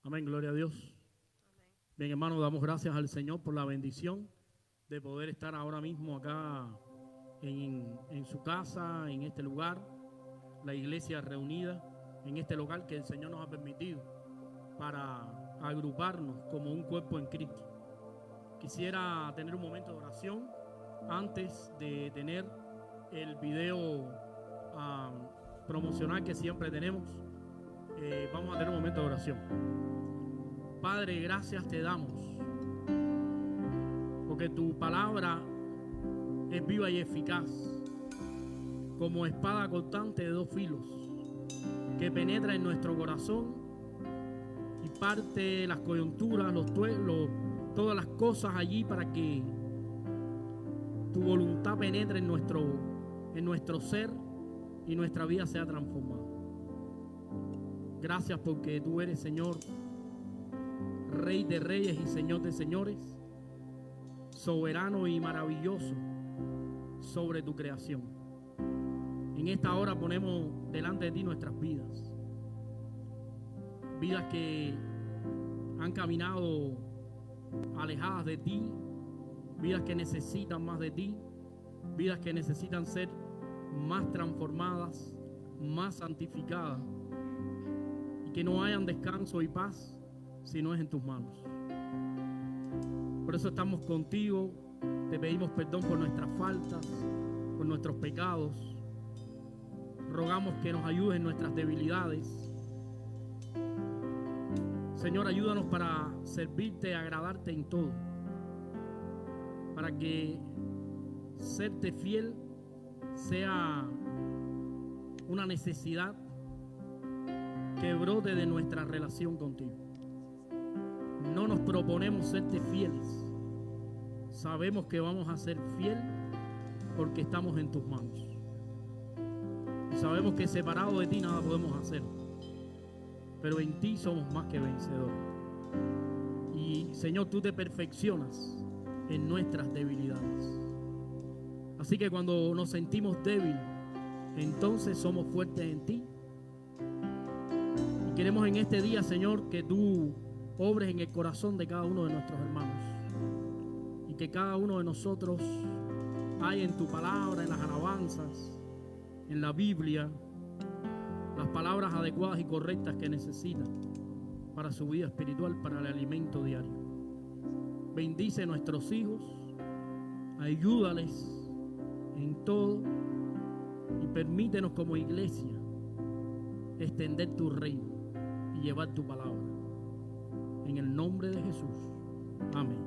Amén, gloria a Dios. Amén. Bien, hermanos, damos gracias al Señor por la bendición de poder estar ahora mismo acá en su casa, en este lugar, la iglesia reunida en este local que el Señor nos ha permitido para agruparnos como un cuerpo en Cristo. Quisiera tener un momento de oración antes de tener el video promocional que siempre tenemos. Vamos a tener un momento de oración. Padre, gracias te damos porque tu palabra es viva y eficaz como espada cortante de dos filos que penetra en nuestro corazón y parte las coyunturas, todas las cosas allí para que tu voluntad penetre en nuestro ser y nuestra vida sea transformada. Gracias porque tú eres, Señor, Rey de reyes y Señor de señores, soberano y maravilloso sobre tu creación. En esta hora ponemos delante de ti nuestras vidas, vidas que han caminado alejadas de ti, vidas que necesitan más de ti, vidas que necesitan ser más transformadas, más santificadas, y que no hayan descanso y paz si no es en tus manos. Por eso estamos contigo, te pedimos perdón por nuestras faltas, por nuestros pecados, rogamos que nos ayudes en nuestras debilidades. Señor, ayúdanos para servirte, agradarte en todo, para que serte fiel sea una necesidad que brote de nuestra relación contigo. No nos proponemos serte fieles, sabemos que vamos a ser fieles porque estamos en tus manos y sabemos que separados de ti nada podemos hacer, pero en ti somos más que vencedores. Y Señor, tú te perfeccionas en nuestras debilidades. Así que cuando nos sentimos débiles, entonces somos fuertes en ti. Y queremos en este día, Señor, que tú obres en el corazón de cada uno de nuestros hermanos. Y que cada uno de nosotros haya en tu palabra, en las alabanzas, en la Biblia, las palabras adecuadas y correctas que necesitan para su vida espiritual, para el alimento diario. Bendice a nuestros hijos, ayúdales en todo y permítenos como iglesia extender tu reino y llevar tu palabra. En el nombre de Jesús. Amén.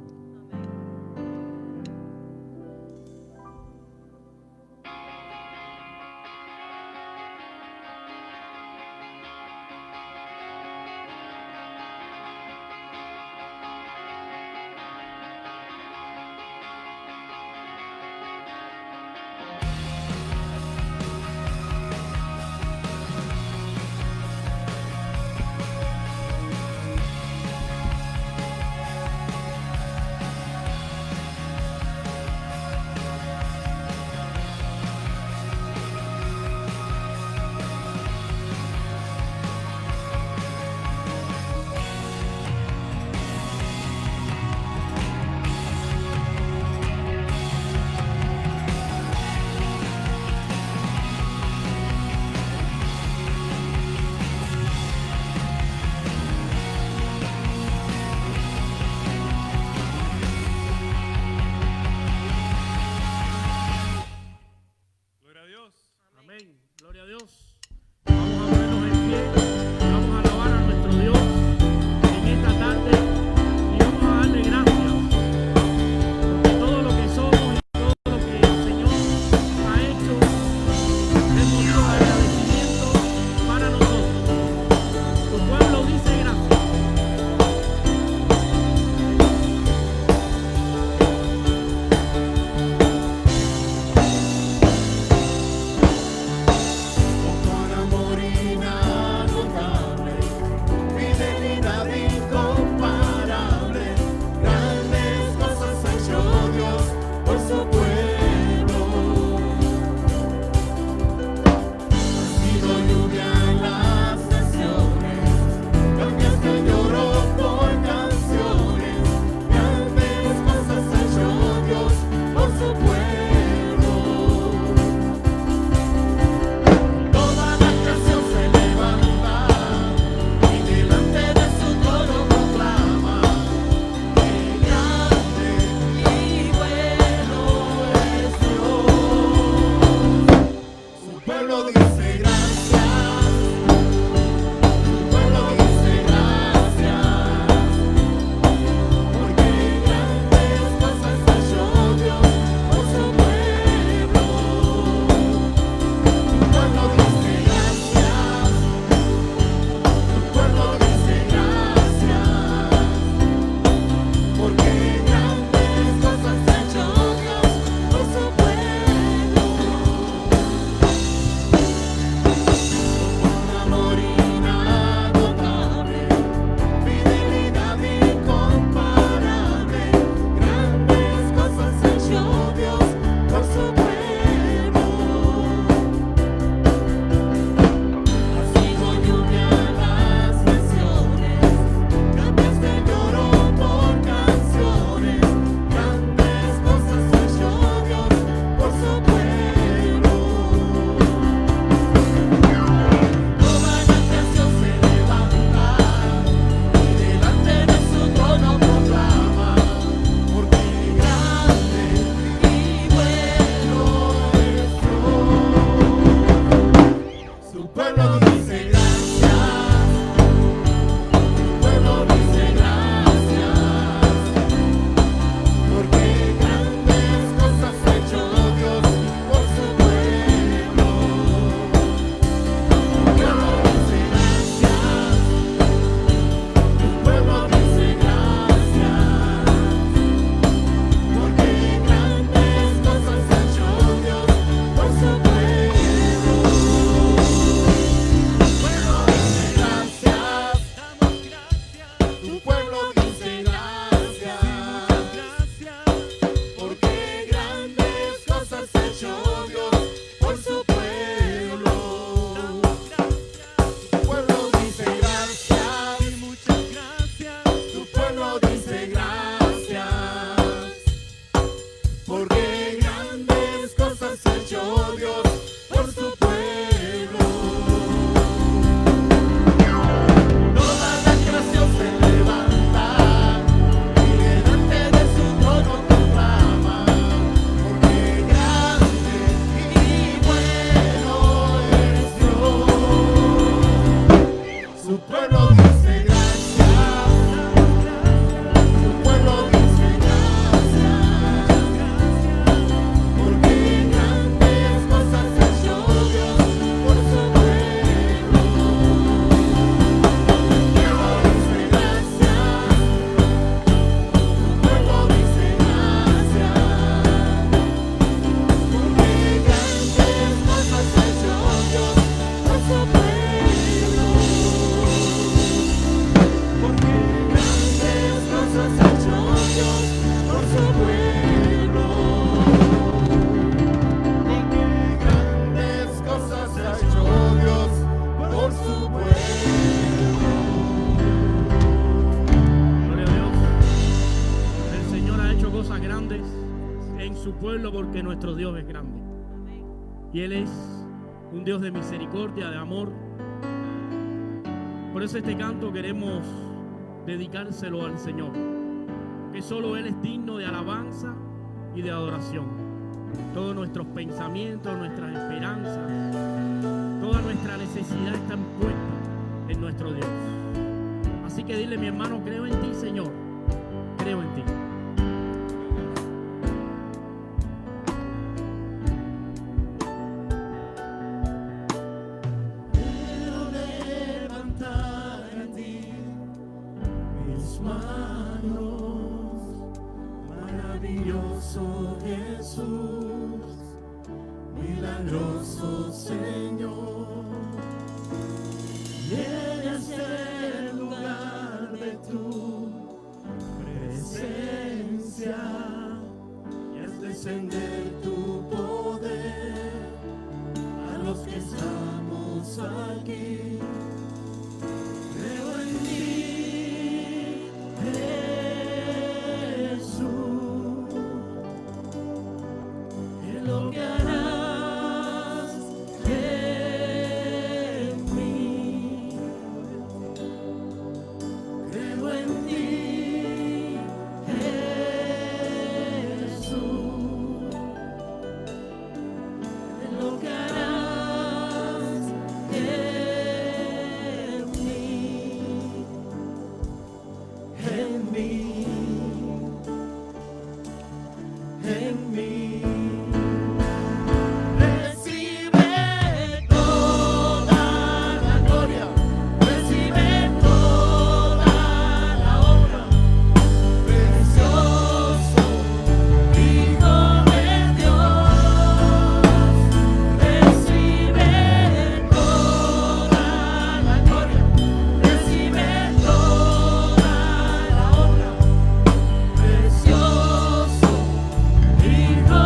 hecho cosas grandes en su pueblo, porque nuestro Dios es grande. Y Él es un Dios de misericordia, de amor. Por eso este canto queremos dedicárselo al Señor, que solo Él es digno de alabanza y de adoración. Todos nuestros pensamientos, nuestras esperanzas, toda nuestra necesidad están puestas en nuestro Dios. Así que dile: mi hermano, creo en ti, Señor, creo en ti. Maravilloso Jesús, milagroso Señor, llenas el lugar de tu presencia y haz descender tu poder a los que estamos aquí. Creo en ti, Jesús, en lo que harás en mí. Creo en ti, Jesús, en lo que harás en mí, en mí, en mí. Recibe toda la gloria, recibe toda la honra, precioso Hijo de Dios. Recibe toda la gloria, recibe toda la honra, precioso Hijo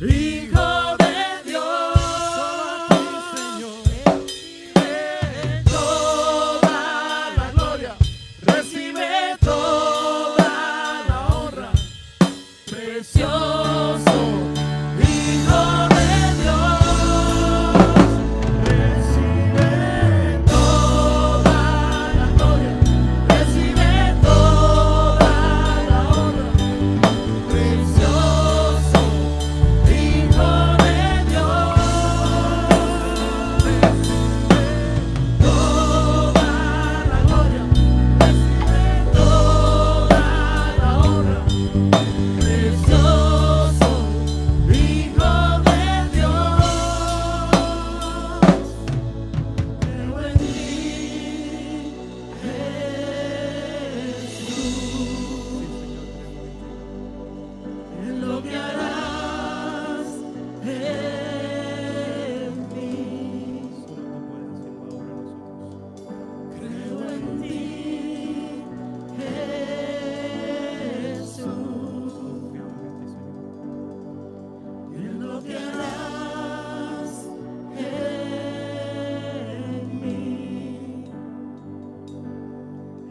Hijo de Dios, toda la gloria, recibe toda la honra, precioso Hijo de Dios, recibe toda la gloria, recibe toda la honra, precioso Hijo de Dios, toda la gloria, recibe toda la honra, precioso Hijo de Dios. Creo en ti, Jesús, en lo que harás en mí. Creo en ti, Jesús, en lo que harás en mí,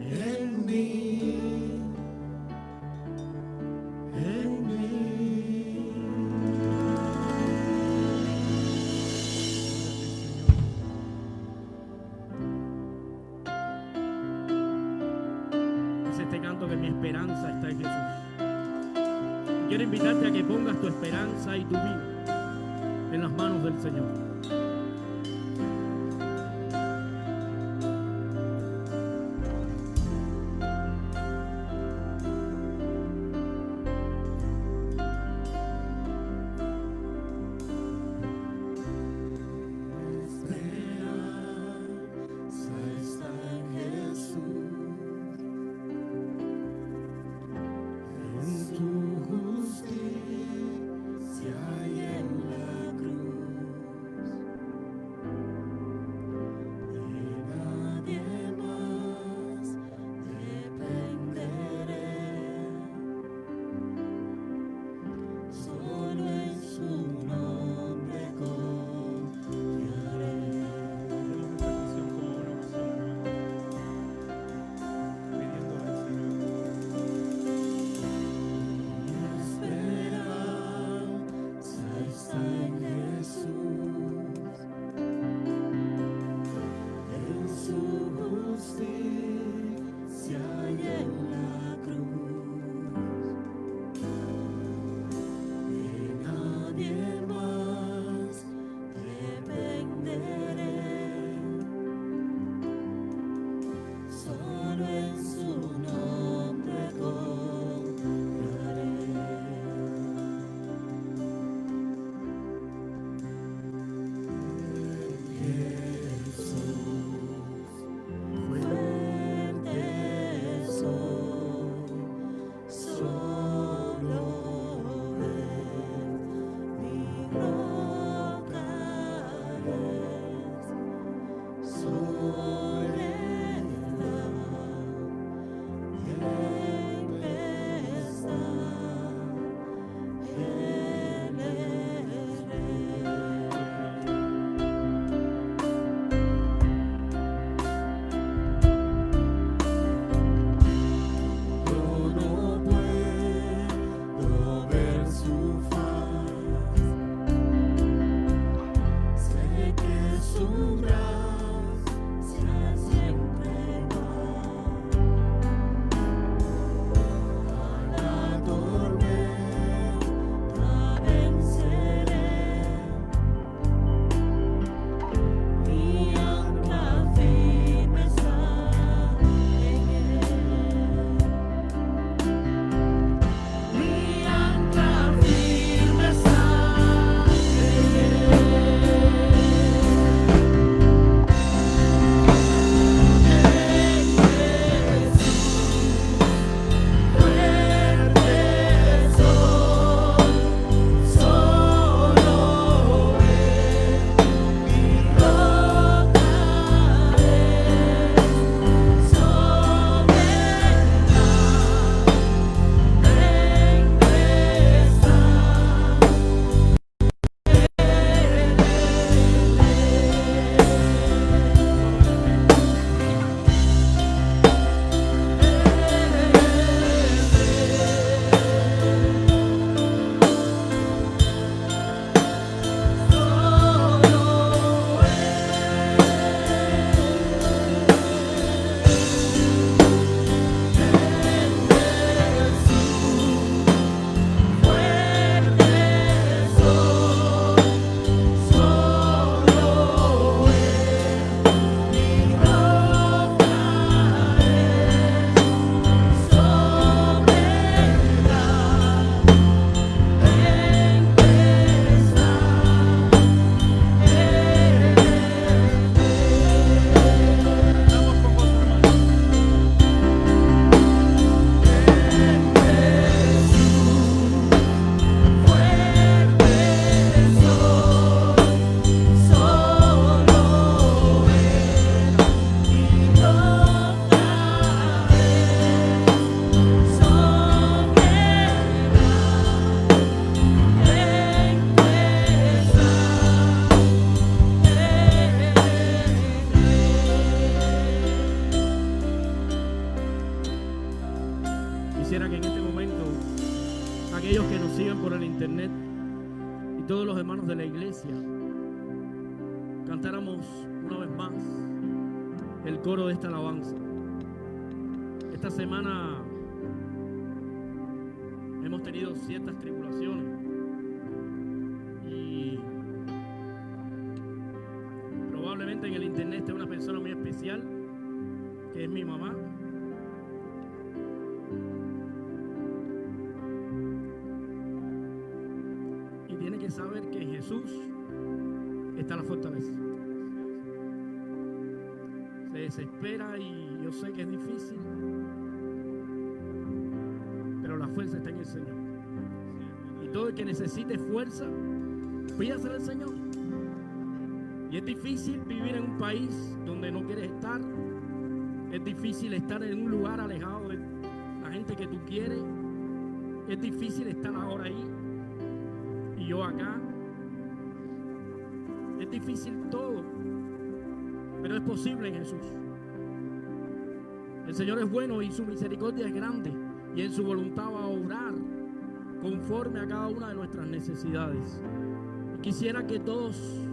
en mí, en mí. Dice este canto que mi esperanza está en Jesús. Y quiero invitarte a que pongas tu esperanza y tu vida en las manos del Señor. Esperanza está en Jesús, en su justicia y en la cruz. y todos los hermanos de la iglesia cantáramos una vez más el coro de esta alabanza. Esta semana hemos tenido ciertas tribulaciones y probablemente en el internet esté una persona muy especial que es mi mamá. Y tiene que saber que en Jesús está la fortaleza. Se desespera y yo sé que es difícil, pero la fuerza está en el Señor. Y todo el que necesite fuerza, pídasela al Señor. Y es difícil vivir en un país donde no quieres estar. Es difícil estar en un lugar alejado de la gente que tú quieres. Es difícil estar ahora ahí y yo acá. Es difícil todo, pero es posible en Jesús. El Señor es bueno y su misericordia es grande, y en su voluntad va a obrar conforme a cada una de nuestras necesidades. Y quisiera que todos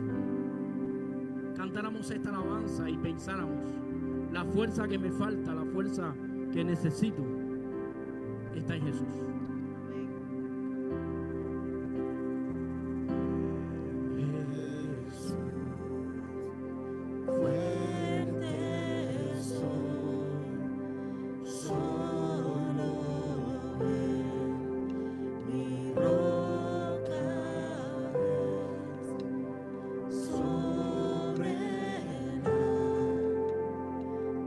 cantáramos esta alabanza y pensáramos: la fuerza que me falta, la fuerza que necesito, está en Jesús.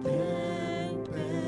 Tempestad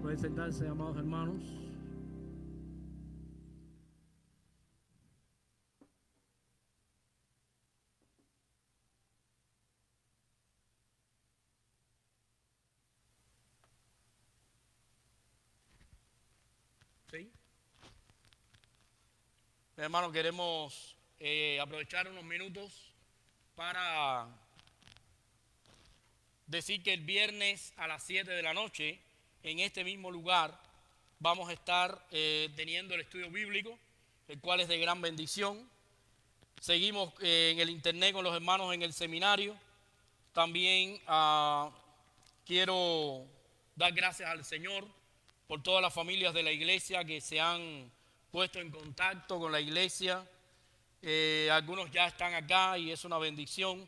Pueden sentarse, amados hermanos. ¿Sí? Hermanos, queremos aprovechar unos minutos para decir que el viernes a las 7 de la noche, en este mismo lugar, vamos a estar teniendo el estudio bíblico, el cual es de gran bendición. Seguimos en el internet con los hermanos en el seminario. También quiero dar gracias al Señor por todas las familias de la iglesia que se han puesto en contacto con la iglesia. Algunos ya están acá y es una bendición.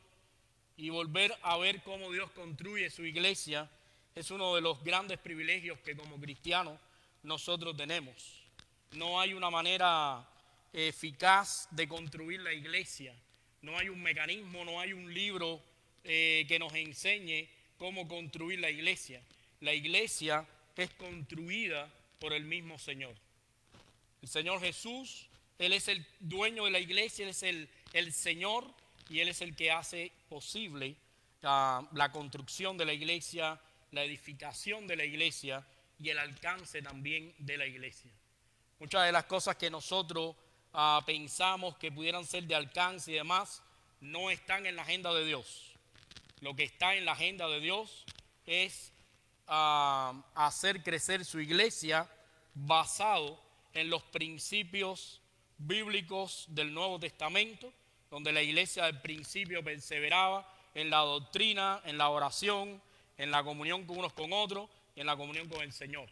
Y volver a ver cómo Dios construye su iglesia es uno de los grandes privilegios que como cristianos nosotros tenemos. No hay una manera eficaz de construir la iglesia. No hay un mecanismo, no hay un libro que nos enseñe cómo construir la iglesia. La iglesia es construida por el mismo Señor. El Señor Jesús, Él es el dueño de la iglesia, Él es el Señor y Él es el que hace posible la construcción de la iglesia, la edificación de la iglesia y el alcance también de la iglesia. Muchas de las cosas que nosotros pensamos que pudieran ser de alcance y demás no están en la agenda de Dios. Lo que está en la agenda de Dios es hacer crecer su iglesia basado en los principios bíblicos del Nuevo Testamento, donde la iglesia al principio perseveraba en la doctrina, en la oración, en la comunión con unos con otros y en la comunión con el Señor.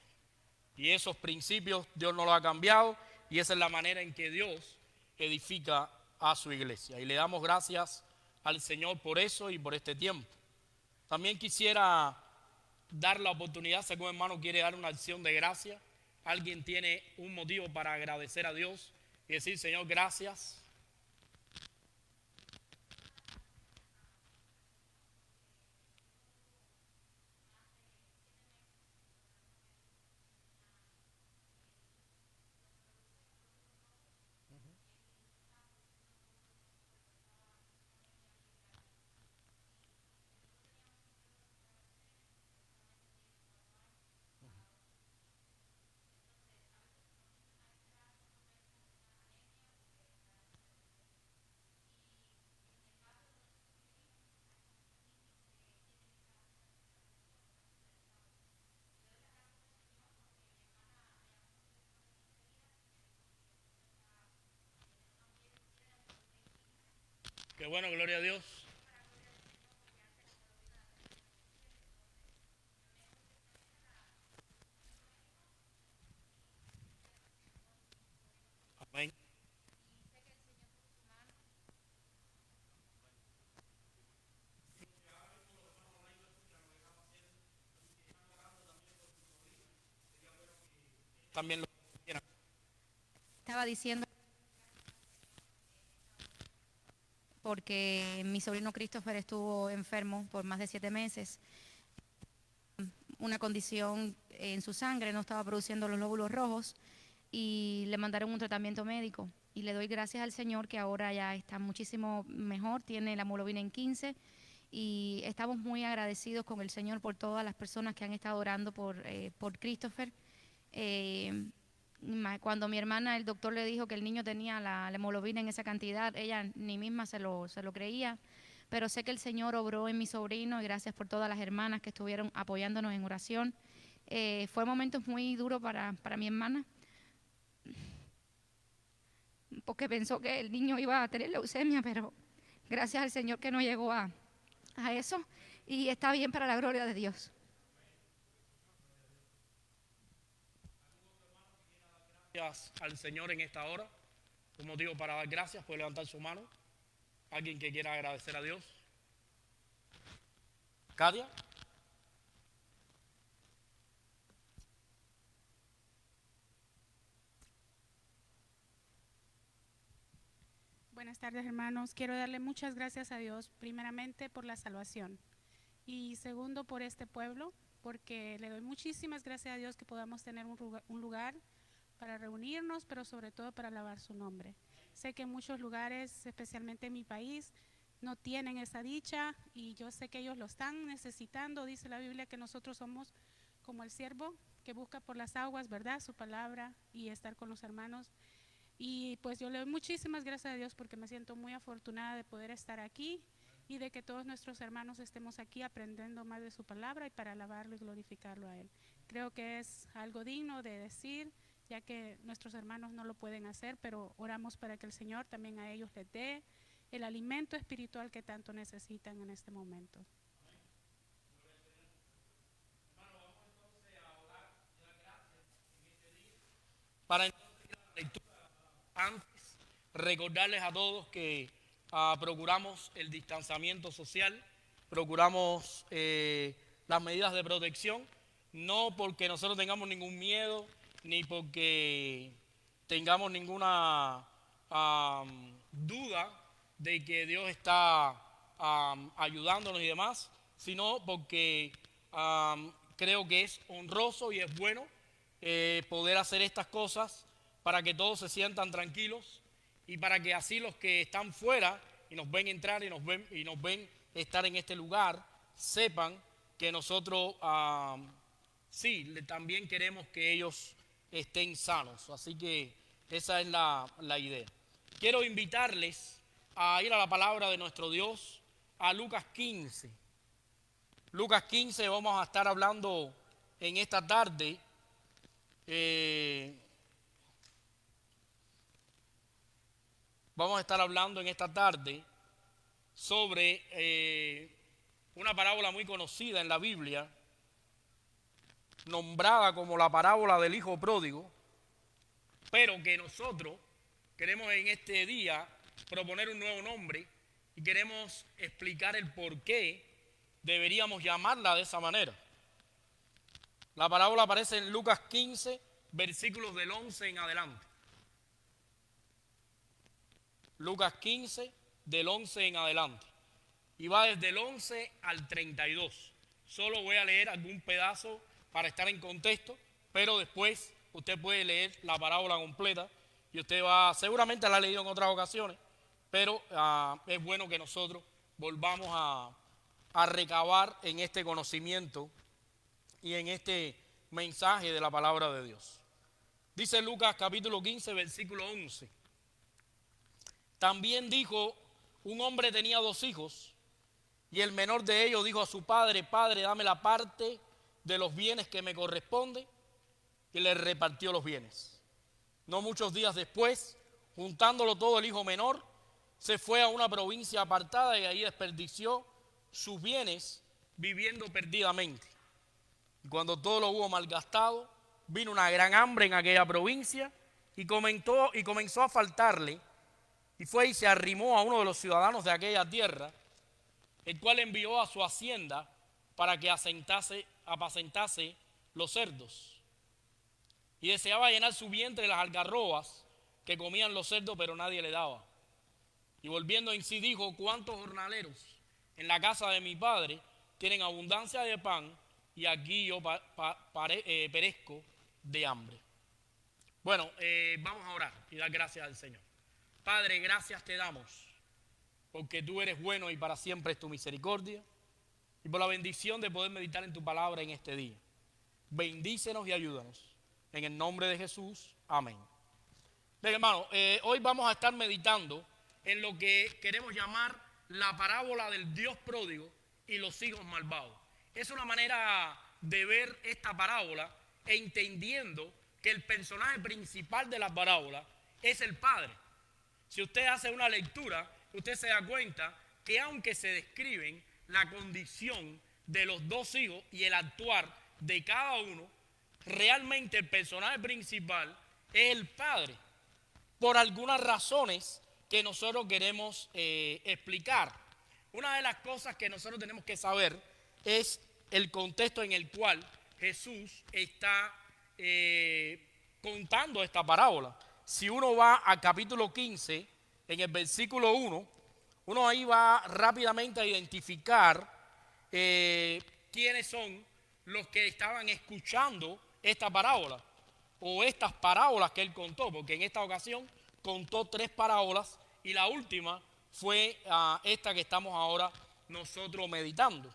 Y esos principios Dios no los ha cambiado y esa es la manera en que Dios edifica a su iglesia. Y le damos gracias al Señor por eso y por este tiempo. También quisiera dar la oportunidad, si algún hermano quiere dar una acción de gracia, alguien tiene un motivo para agradecer a Dios y decir, Señor, gracias. Qué bueno, gloria a Dios. Amén. También lo quieran. Estaba diciendo porque mi sobrino Christopher estuvo enfermo por más de 7 meses. Una condición en su sangre, no estaba produciendo los glóbulos rojos y le mandaron un tratamiento médico. Y le doy gracias al Señor que ahora ya está muchísimo mejor, tiene la hemoglobina en 15 y estamos muy agradecidos con el Señor por todas las personas que han estado orando por Christopher. Cuando mi hermana, el doctor le dijo que el niño tenía la hemoglobina en esa cantidad, ella ni misma se lo creía, pero sé que el Señor obró en mi sobrino y gracias por todas las hermanas que estuvieron apoyándonos en oración. Fue momentos muy duros para mi hermana, porque pensó que el niño iba a tener leucemia, pero gracias al Señor que no llegó a eso y está bien para la gloria de Dios. Gracias al Señor en esta hora. Un motivo para dar gracias, puede levantar su mano. Alguien que quiera agradecer a Dios. Katia. Buenas tardes, hermanos. Quiero darle muchas gracias a Dios, primeramente por la salvación y segundo por este pueblo, porque le doy muchísimas gracias a Dios que podamos tener un lugar para reunirnos, pero sobre todo para alabar su nombre. Sé que en muchos lugares, especialmente en mi país, no tienen esa dicha y yo sé que ellos lo están necesitando. Dice la Biblia que nosotros somos como el siervo que busca por las aguas, ¿verdad? Su palabra y estar con los hermanos. Y pues yo le doy muchísimas gracias a Dios porque me siento muy afortunada de poder estar aquí y de que todos nuestros hermanos estemos aquí aprendiendo más de su palabra y para alabarlo y glorificarlo a Él. Creo que es algo digno de decir, ya que nuestros hermanos no lo pueden hacer, pero oramos para que el Señor también a ellos les dé el alimento espiritual que tanto necesitan en este momento. Para entonces la lectura, antes recordarles a todos que procuramos el distanciamiento social, procuramos las medidas de protección, no porque nosotros tengamos ningún miedo, ni porque tengamos ninguna duda de que Dios está ayudándonos y demás, sino porque creo que es honroso y es bueno poder hacer estas cosas para que todos se sientan tranquilos y para que así los que están fuera y nos ven entrar y nos ven estar en este lugar sepan que nosotros sí, también queremos que ellos estén sanos. Así que esa es la idea. Quiero invitarles a ir a la palabra de nuestro Dios, a Lucas 15. Lucas 15 vamos a estar hablando en esta tarde. Vamos a estar hablando en esta tarde sobre una parábola muy conocida en la Biblia, nombrada como la parábola del hijo pródigo, pero que nosotros queremos en este día proponer un nuevo nombre y queremos explicar el por qué deberíamos llamarla de esa manera. La parábola aparece en Lucas 15, versículos del 11 en adelante. Lucas 15, del 11 en adelante. Y va desde el 11 al 32. Solo voy a leer algún pedazo para estar en contexto, pero después usted puede leer la parábola completa y usted seguramente la ha leído en otras ocasiones, pero es bueno que nosotros volvamos a recabar en este conocimiento y en este mensaje de la palabra de Dios. Dice Lucas capítulo 15, versículo 11. También dijo, un hombre tenía 2 hijos, y el menor de ellos dijo a su padre, Padre, dame la parte de los bienes que me corresponde, y le repartió los bienes. No muchos días después, juntándolo todo el hijo menor, se fue a una provincia apartada y ahí desperdició sus bienes viviendo perdidamente. Y cuando todo lo hubo malgastado, vino una gran hambre en aquella provincia y comenzó a faltarle, y fue y se arrimó a uno de los ciudadanos de aquella tierra, el cual envió a su hacienda para que apacentase los cerdos. Y deseaba llenar su vientre de las algarrobas que comían los cerdos, pero nadie le daba. Y volviendo en sí dijo, ¿cuántos jornaleros en la casa de mi padre tienen abundancia de pan y aquí yo perezco de hambre? Bueno, vamos a orar y dar gracias al Señor. Padre, gracias te damos porque tú eres bueno y para siempre es tu misericordia, y por la bendición de poder meditar en tu palabra en este día. Bendícenos y ayúdanos. En el nombre de Jesús, amén. Bien, hermano, hoy vamos a estar meditando en lo que queremos llamar la parábola del Dios pródigo y los hijos malvados. Es una manera de ver esta parábola entendiendo que el personaje principal de la parábola es el padre. Si usted hace una lectura, usted se da cuenta que aunque se describen la condición de los 2 hijos y el actuar de cada uno, realmente el personaje principal es el padre, por algunas razones que nosotros queremos explicar. Una de las cosas que nosotros tenemos que saber es el contexto en el cual Jesús está contando esta parábola. Si uno va al capítulo 15, en el versículo 1, uno ahí va rápidamente a identificar quiénes son los que estaban escuchando esta parábola o estas parábolas que él contó, porque en esta ocasión contó 3 parábolas y la última fue esta que estamos ahora nosotros meditando.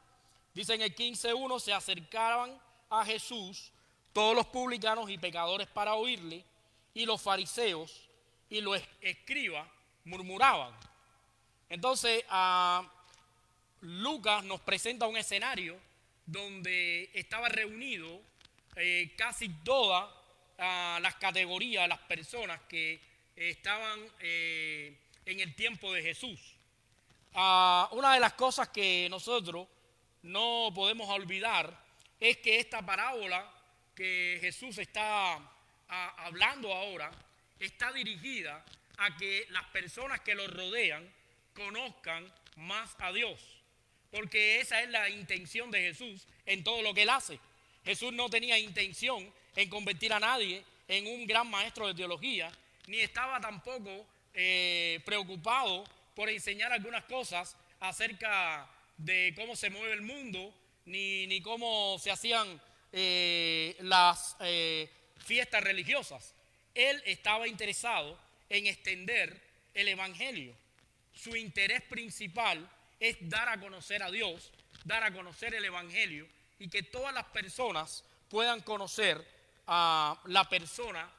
Dice en el 15:1, se acercaban a Jesús todos los publicanos y pecadores para oírle, y los fariseos y los escribas murmuraban. Entonces Lucas nos presenta un escenario donde estaba reunido casi todas las categorías, las personas que estaban en el tiempo de Jesús. Una de las cosas que nosotros no podemos olvidar es que esta parábola que Jesús está hablando ahora está dirigida a que las personas que los rodean conozcan más a Dios, porque esa es la intención de Jesús en todo lo que él hace. Jesús no tenía intención en convertir a nadie en un gran maestro de teología, ni estaba tampoco preocupado por enseñar algunas cosas acerca de cómo se mueve el mundo, ni cómo se hacían las fiestas religiosas. Él estaba interesado en extender el evangelio. Su interés principal es dar a conocer a Dios, dar a conocer el evangelio y que todas las personas puedan conocer a la persona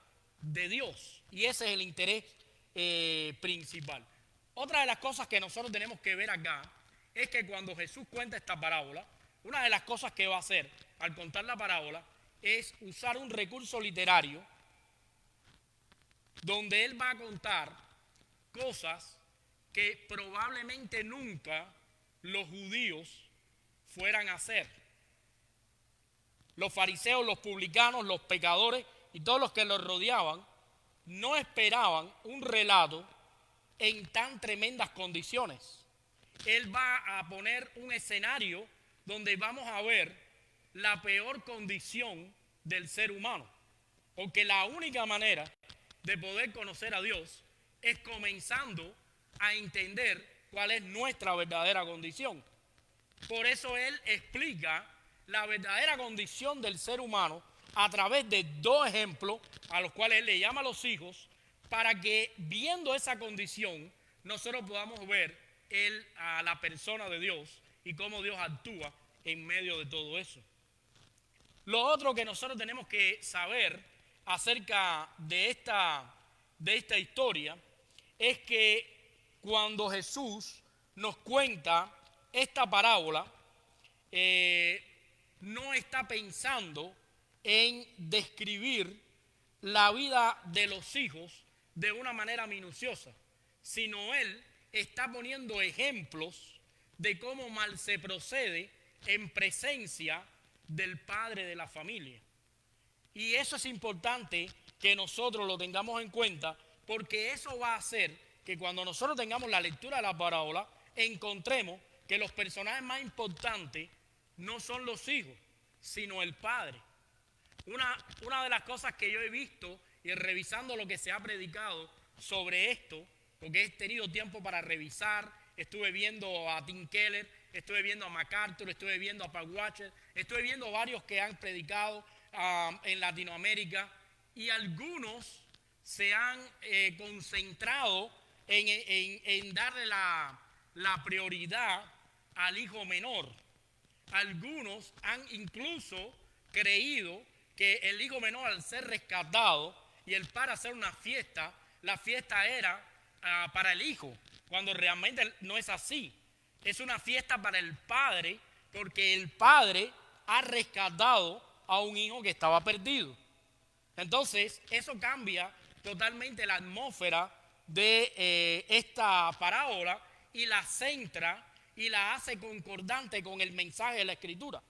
de Dios. Y ese es el interés principal. Otra de las cosas que nosotros tenemos que ver acá es que cuando Jesús cuenta esta parábola, una de las cosas que va a hacer al contar la parábola es usar un recurso literario donde él va a contar cosas que probablemente nunca los judíos fueran a hacer. Los fariseos, los publicanos, los pecadores y todos los que los rodeaban no esperaban un relato en tan tremendas condiciones. Él va a poner un escenario donde vamos a ver la peor condición del ser humano, porque la única manera de poder conocer a Dios es comenzando a entender cuál es nuestra verdadera condición. Por eso él explica la verdadera condición del ser humano a través de 2 ejemplos a los cuales él le llama a los hijos, para que viendo esa condición nosotros podamos ver a la persona de Dios y cómo Dios actúa en medio de todo eso. Lo otro que nosotros tenemos que saber acerca de esta historia es que cuando Jesús nos cuenta esta parábola, no está pensando en describir la vida de los hijos de una manera minuciosa, sino él está poniendo ejemplos de cómo mal se procede en presencia del padre de la familia. Y eso es importante que nosotros lo tengamos en cuenta, porque eso va a hacer que cuando nosotros tengamos la lectura de la parábola, encontremos que los personajes más importantes no son los hijos, sino el padre. Una de las cosas que yo he visto y revisando lo que se ha predicado sobre esto, porque he tenido tiempo para revisar, estuve viendo a Tim Keller, estuve viendo a MacArthur, estuve viendo a Paul Washer, estuve viendo varios que han predicado en Latinoamérica, y algunos se han concentrado en darle la prioridad al hijo menor. Algunos han incluso creído que el hijo menor, al ser rescatado y el padre hacer una fiesta, la fiesta era para el hijo, cuando realmente no es así. Es una fiesta para el padre, porque el padre ha rescatado a un hijo que estaba perdido. Entonces, eso cambia totalmente la atmósfera de esta parábola y la centra y la hace concordante con el mensaje de la Escritura.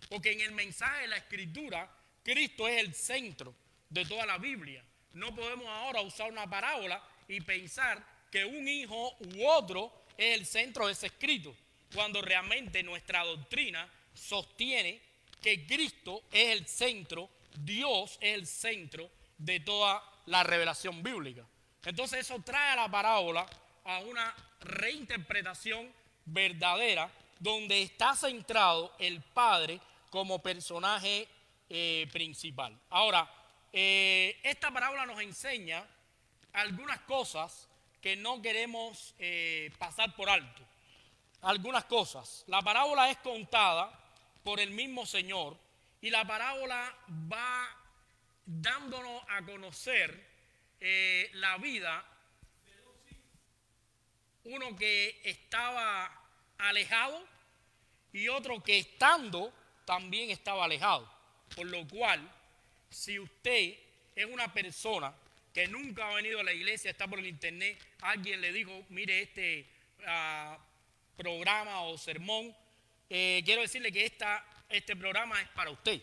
Porque en el mensaje de la Escritura, Cristo es el centro de toda la Biblia. No podemos ahora usar una parábola y pensar que un hijo u otro es el centro de ese escrito, cuando realmente nuestra doctrina sostiene que Cristo es el centro, Dios es el centro de toda la revelación bíblica. Entonces eso trae a la parábola a una reinterpretación verdadera, donde está centrado el Padre como personaje principal. Ahora, esta parábola nos enseña algunas cosas que no queremos pasar por alto. Algunas cosas. La parábola es contada por el mismo Señor y la parábola va dándonos a conocer la vida de dos hijos. Uno que estaba alejado y otro que estando también estaba alejado. Por lo cual, si usted es una persona que nunca ha venido a la iglesia, está por el internet, alguien le dijo, mire este programa o sermón, quiero decirle que este programa es para usted.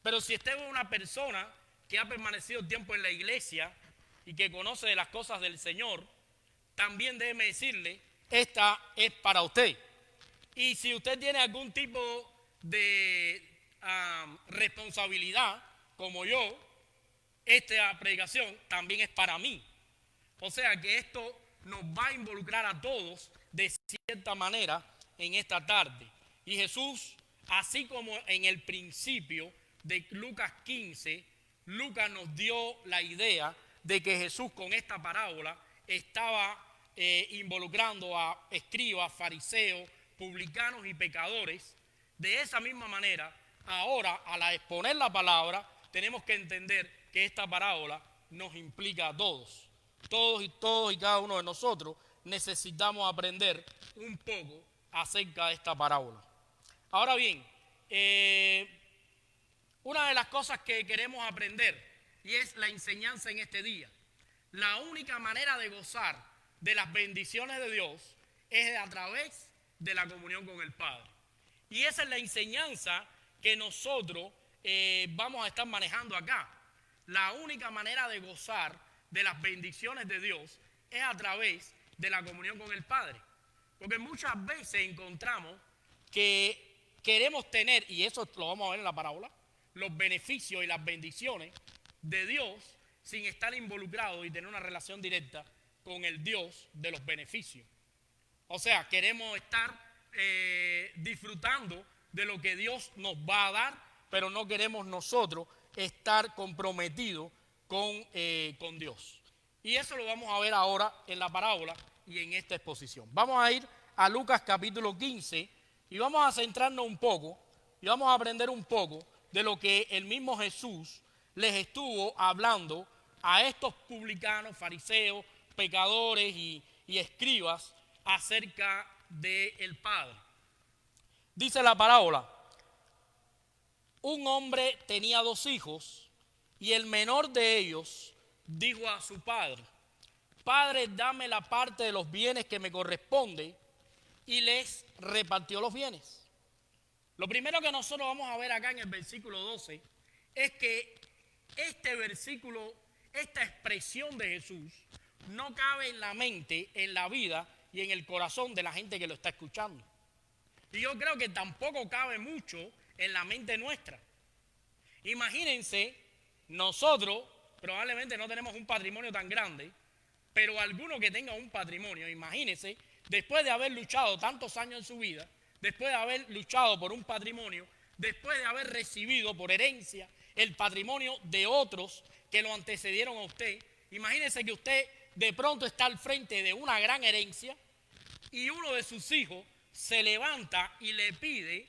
Pero si usted es una persona que ha permanecido tiempo en la iglesia y que conoce de las cosas del Señor, también déjeme decirle, esta es para usted. Y si usted tiene algún tipo de responsabilidad, como yo, esta predicación también es para mí. O sea que esto nos va a involucrar a todos de cierta manera en esta tarde. Y Jesús, así como en el principio de Lucas 15, Lucas nos dio la idea de que Jesús con esta parábola estaba involucrando a escribas, fariseos, publicanos y pecadores. De esa misma manera, ahora al exponer la palabra, tenemos que entender que esta parábola nos implica a todos. Todos y cada uno de nosotros necesitamos aprender un poco acerca de esta parábola. Ahora bien, una de las cosas que queremos aprender, y es la enseñanza en este día, la única manera de gozar de las bendiciones de Dios es a través de la comunión con el Padre. Y esa es la enseñanza que nosotros vamos a estar manejando acá. La única manera de gozar de las bendiciones de Dios es a través de la comunión con el Padre. Porque muchas veces encontramos que queremos tener, y eso lo vamos a ver en la parábola, los beneficios y las bendiciones de Dios sin estar involucrados y tener una relación directa con el Dios de los beneficios. O sea, queremos estar disfrutando de lo que Dios nos va a dar, pero no queremos nosotros estar comprometidos con Dios. Y eso lo vamos a ver ahora en la parábola y en esta exposición. Vamos a ir a Lucas capítulo 15 y vamos a centrarnos un poco y vamos a aprender un poco de lo que el mismo Jesús les estuvo hablando a estos publicanos, fariseos, pecadores y escribas acerca del Padre. Dice la parábola: un hombre tenía 2 hijos y el menor de ellos dijo a su padre: Padre, dame la parte de los bienes que me corresponde, y les repartió los bienes. Lo primero que nosotros vamos a ver acá en el versículo 12 es que este versículo, esta expresión de Jesús, no cabe en la mente, en la vida y en el corazón de la gente que lo está escuchando. Y yo creo que tampoco cabe mucho en la mente nuestra. Imagínense, nosotros probablemente no tenemos un patrimonio tan grande, pero alguno que tenga un patrimonio, imagínense, después de haber luchado tantos años en su vida, después de haber luchado por un patrimonio, después de haber recibido por herencia el patrimonio de otros que lo antecedieron a usted, imagínense que usted de pronto está al frente de una gran herencia y uno de sus hijos se levanta y le pide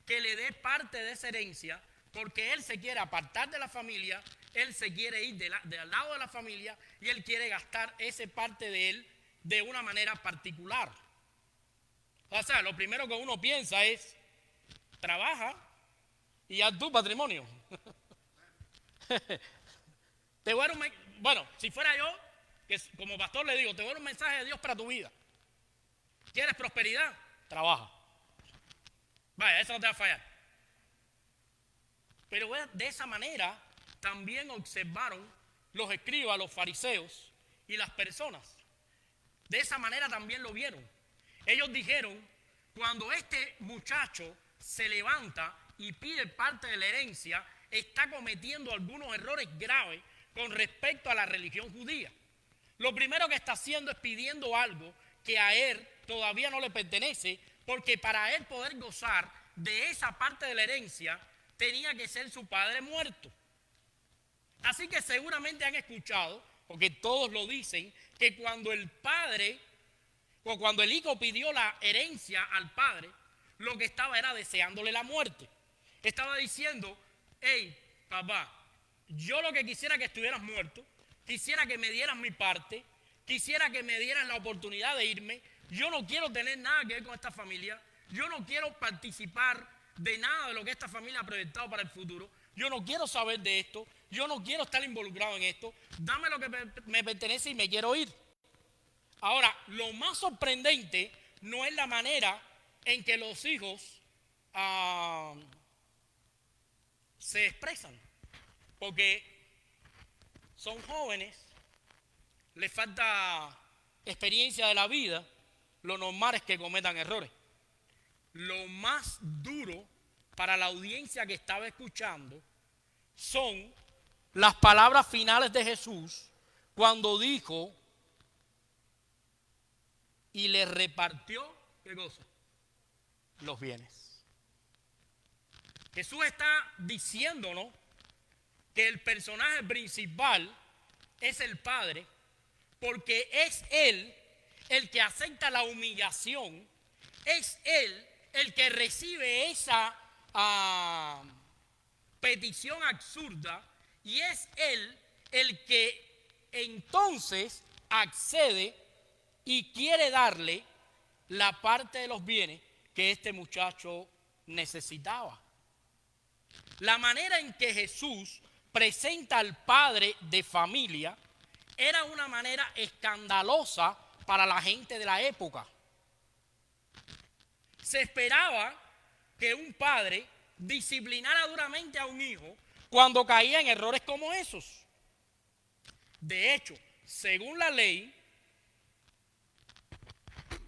que le dé parte de esa herencia porque él se quiere apartar de la familia, él se quiere ir del lado de la familia y él quiere gastar esa parte de él de una manera particular. O sea, lo primero que uno piensa es, trabaja y haz tu patrimonio. Te voy a dar bueno, si fuera yo, que como pastor le digo, te voy a dar un mensaje de Dios para tu vida. ¿Quieres prosperidad? Trabaja. Vaya, eso no te va a fallar. Pero de esa manera también observaron los escribas, los fariseos y las personas. De esa manera también lo vieron. Ellos dijeron, cuando este muchacho se levanta y pide parte de la herencia, está cometiendo algunos errores graves con respecto a la religión judía. Lo primero que está haciendo es pidiendo algo que a él todavía no le pertenece, porque para él poder gozar de esa parte de la herencia tenía que ser su padre muerto. Así que seguramente han escuchado, porque todos lo dicen, que cuando el padre o cuando el hijo pidió la herencia al padre, lo que estaba era deseándole la muerte. Estaba diciendo, hey, papá, yo lo que quisiera que estuvieras muerto, quisiera que me dieras mi parte, quisiera que me dieras la oportunidad de irme. Yo no quiero tener nada que ver con esta familia. Yo no quiero participar de nada de lo que esta familia ha proyectado para el futuro. Yo no quiero saber de esto. Yo no quiero estar involucrado en esto. Dame lo que me pertenece y me quiero ir. Ahora, lo más sorprendente no es la manera en que los hijos se expresan. Porque son jóvenes, les falta experiencia de la vida, lo normal es que cometan errores. Lo más duro para la audiencia que estaba escuchando son las palabras finales de Jesús cuando dijo y le repartió, ¿qué cosa? Los bienes. Jesús está diciéndonos que el personaje principal es el Padre, porque es Él el que acepta la humillación, es Él el que recibe esa petición absurda y es Él el que entonces accede y quiere darle la parte de los bienes que este muchacho necesitaba. La manera en que Jesús presenta al padre de familia era una manera escandalosa para la gente de la época. Se esperaba que un padre disciplinara duramente a un hijo cuando caía en errores como esos. De hecho, según la ley,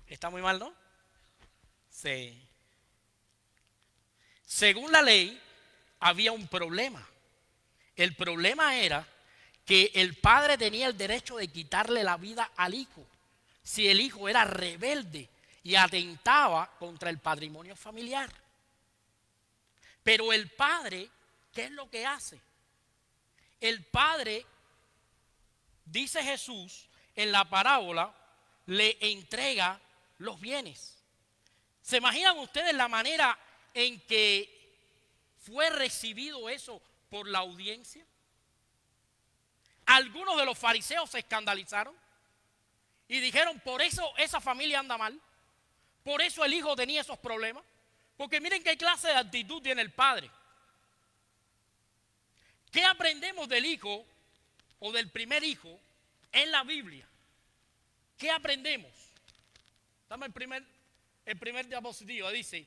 está muy mal, ¿no? Sí. Según la ley, había un problema. El problema era que el padre tenía el derecho de quitarle la vida al hijo si el hijo era rebelde y atentaba contra el patrimonio familiar. Pero el padre, ¿qué es lo que hace? El padre, dice Jesús en la parábola, le entrega los bienes. ¿Se imaginan ustedes la manera en que fue recibido eso por la audiencia? Algunos de los fariseos se escandalizaron y dijeron, por eso esa familia anda mal, por eso el hijo tenía esos problemas, porque miren qué clase de actitud tiene el padre. ¿Qué aprendemos del hijo o del primer hijo en la Biblia? ¿Qué aprendemos? Dame el primer diapositivo. Dice,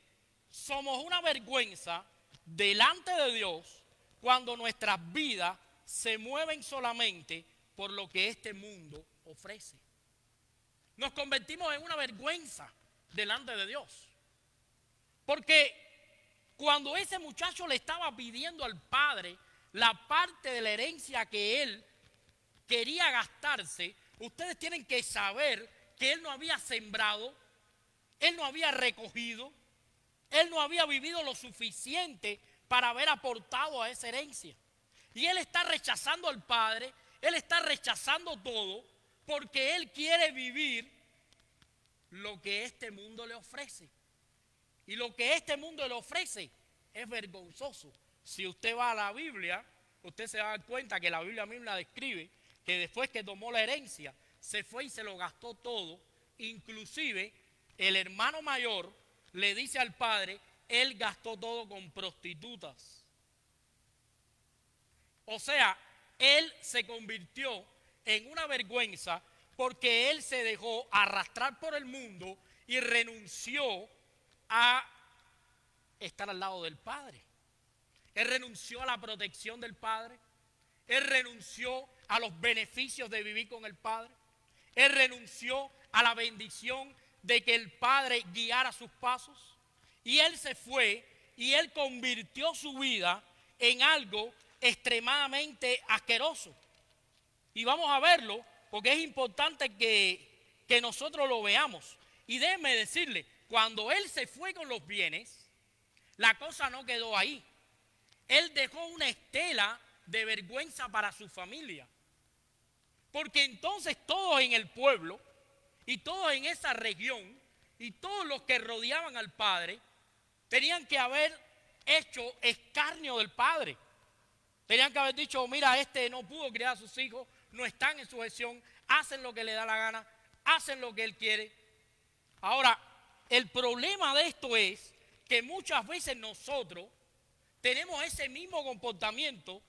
somos una vergüenza delante de Dios cuando nuestras vidas se mueven solamente por lo que este mundo ofrece. Nos convertimos en una vergüenza delante de Dios. Porque cuando ese muchacho le estaba pidiendo al padre la parte de la herencia que él quería gastarse, ustedes tienen que saber que él no había sembrado, él no había recogido, él no había vivido lo suficiente para haber aportado a esa herencia. Y él está rechazando al padre, él está rechazando todo porque él quiere vivir lo que este mundo le ofrece. Y lo que este mundo le ofrece es vergonzoso. Si usted va a la Biblia, usted se va a dar cuenta que la Biblia misma describe que después que tomó la herencia, se fue y se lo gastó todo. Inclusive el hermano mayor le dice al padre, él gastó todo con prostitutas. O sea, él se convirtió en una vergüenza porque él se dejó arrastrar por el mundo y renunció a estar al lado del padre. Él renunció a la protección del padre. Él renunció a los beneficios de vivir con el padre. Él renunció a la bendición de que el padre guiara sus pasos. Y él se fue y él convirtió su vida en algo extremadamente asqueroso. Y vamos a verlo porque es importante que nosotros lo veamos. Y déjenme decirle, cuando él se fue con los bienes, La cosa no quedó ahí. Él dejó una estela de vergüenza para su familia. Porque entonces todos en el pueblo y todos en esa región y todos los que rodeaban al padre tenían que haber hecho escarnio del padre. Tenían que haber dicho, mira, este no pudo criar a sus hijos, no están en sujeción, hacen lo que le da la gana, hacen lo que él quiere. Ahora, el problema de esto es que muchas veces nosotros tenemos ese mismo comportamiento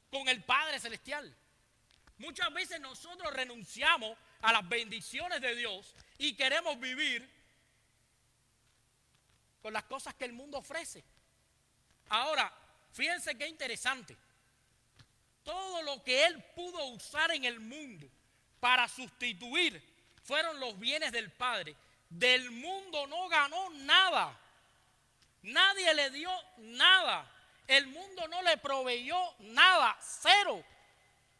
con el Padre Celestial. Muchas veces nosotros renunciamos a las bendiciones de Dios y queremos vivir con las cosas que el mundo ofrece. Ahora, fíjense qué interesante. Todo lo que él pudo usar en el mundo para sustituir fueron los bienes del Padre. Del mundo no ganó nada. Nadie le dio nada. El mundo no le proveyó nada, cero.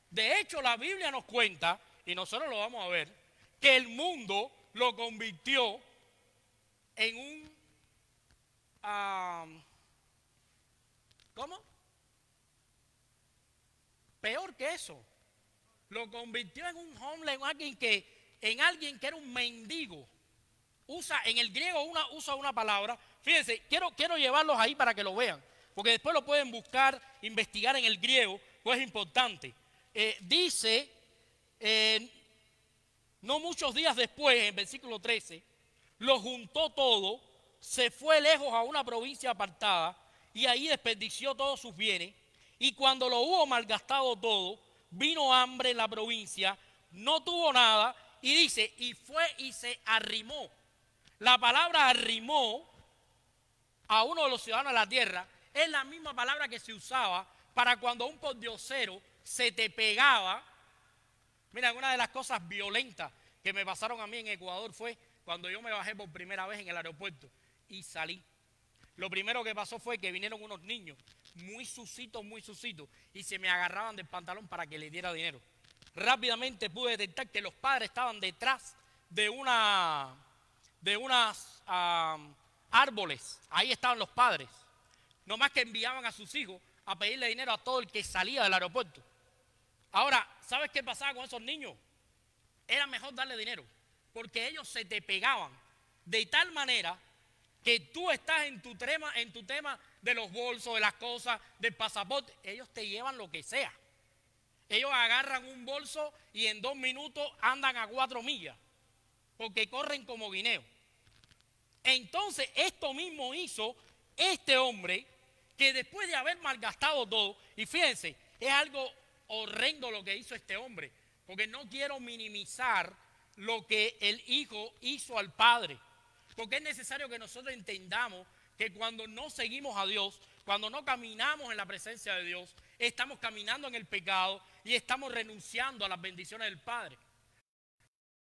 De hecho, la Biblia nos cuenta, y nosotros lo vamos a ver, que el mundo lo convirtió en un... ¿cómo? Peor que eso. Lo convirtió en un homeless, en alguien que era un mendigo. En el griego usa una palabra. Fíjense, quiero llevarlos ahí para que lo vean, porque después lo pueden buscar, investigar en el griego, pues es importante. Dice, no muchos días después, en versículo 13, lo juntó todo, se fue lejos a una provincia apartada y ahí desperdició todos sus bienes. Y cuando lo hubo malgastado todo, vino hambre en la provincia, no tuvo nada, y dice, y fue y se arrimó. La palabra arrimó a uno de los ciudadanos de la tierra es la misma palabra que se usaba para cuando un pordiosero se te pegaba. Mira, una de las cosas violentas que me pasaron a mí en Ecuador fue cuando yo me bajé por primera vez en el aeropuerto y salí. Lo primero que pasó fue que vinieron unos niños muy sucitos, y se me agarraban del pantalón para que les diera dinero. Rápidamente pude detectar que los padres estaban detrás de unas árboles. Ahí estaban los padres. No más que enviaban a sus hijos a pedirle dinero a todo el que salía del aeropuerto. Ahora, ¿sabes qué pasaba con esos niños? Era mejor darle dinero, porque ellos se te pegaban de tal manera que tú estás en tu tema de los bolsos, de las cosas, del pasaporte. Ellos te llevan lo que sea. Ellos agarran un bolso y en 2 minutos andan a 4 millas, porque corren como guineo. Entonces, esto mismo hizo este hombre, que después de haber malgastado todo, y fíjense, es algo horrendo lo que hizo este hombre, porque no quiero minimizar lo que el hijo hizo al padre, porque es necesario que nosotros entendamos que cuando no seguimos a Dios, cuando no caminamos en la presencia de Dios, estamos caminando en el pecado y estamos renunciando a las bendiciones del Padre.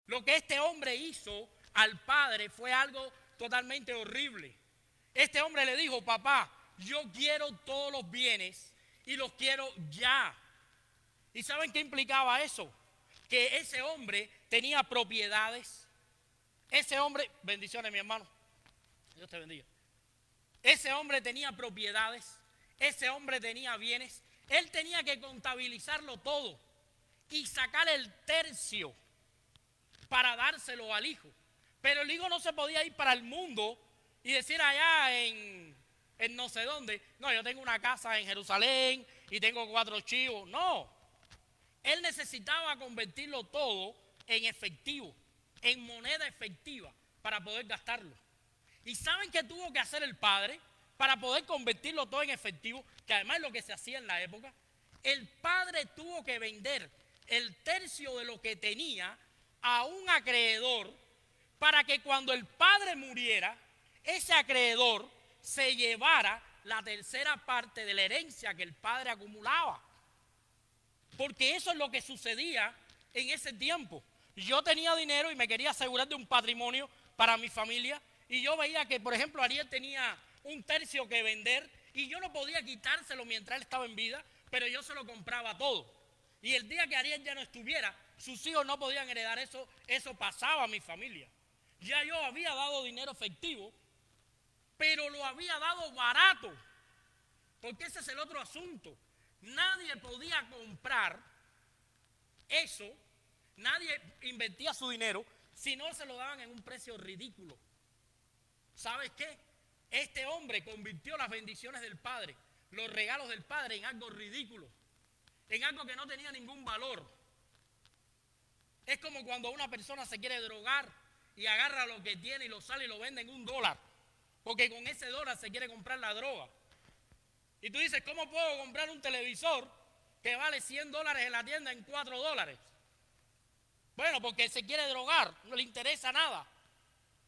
Lo que este hombre hizo al padre fue algo totalmente horrible. Este hombre le dijo, papá, yo quiero todos los bienes y los quiero ya. ¿Y saben qué implicaba eso? Que ese hombre tenía propiedades. Ese hombre, bendiciones mi hermano, Dios te bendiga. Ese hombre tenía propiedades, ese hombre tenía bienes. Él tenía que contabilizarlo todo y sacar el tercio para dárselo al hijo. Pero el hijo no se podía ir para el mundo y decir allá en no sé dónde, no, yo tengo una casa en Jerusalén y tengo 4 chivos. No, él necesitaba convertirlo todo en efectivo, en moneda efectiva para poder gastarlo. ¿Y saben qué tuvo que hacer el padre para poder convertirlo todo en efectivo? Que además es lo que se hacía en la época. El padre tuvo que vender el tercio de lo que tenía a un acreedor para que cuando el padre muriera, ese acreedor se llevara la tercera parte de la herencia que el padre acumulaba. Porque eso es lo que sucedía en ese tiempo. Yo tenía dinero y me quería asegurar de un patrimonio para mi familia. Y yo veía que, por ejemplo, Ariel tenía un tercio que vender y yo no podía quitárselo mientras él estaba en vida, pero yo se lo compraba todo. Y el día que Ariel ya no estuviera, sus hijos no podían heredar eso pasaba a mi familia. Ya yo había dado dinero efectivo, pero lo había dado barato. Porque ese es el otro asunto. Nadie podía comprar eso, nadie invertía su dinero si no se lo daban en un precio ridículo. ¿Sabes qué? Este hombre convirtió las bendiciones del Padre, los regalos del Padre, en algo ridículo, en algo que no tenía ningún valor. Es como cuando una persona se quiere drogar y agarra lo que tiene y lo sale y lo vende en $1, porque con ese dólar se quiere comprar la droga. Y tú dices, ¿cómo puedo comprar un televisor que vale $100 en la tienda en $4? Bueno, porque se quiere drogar, no le interesa nada.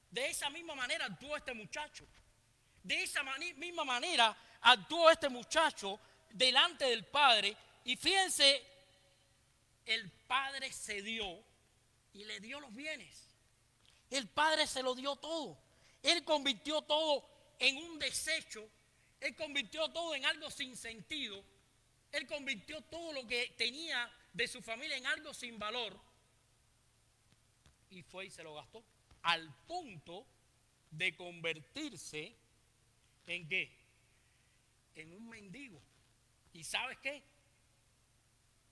De esa misma manera actuó este muchacho. De esa misma manera actuó este muchacho delante del Padre. Y fíjense, el Padre cedió y le dio los bienes. El Padre se lo dio todo. Él convirtió todo en un desecho. Él convirtió todo en algo sin sentido. Él convirtió todo lo que tenía de su familia en algo sin valor. Y fue y se lo gastó. Al punto de convertirse ¿en qué? En un mendigo. ¿Y sabes qué?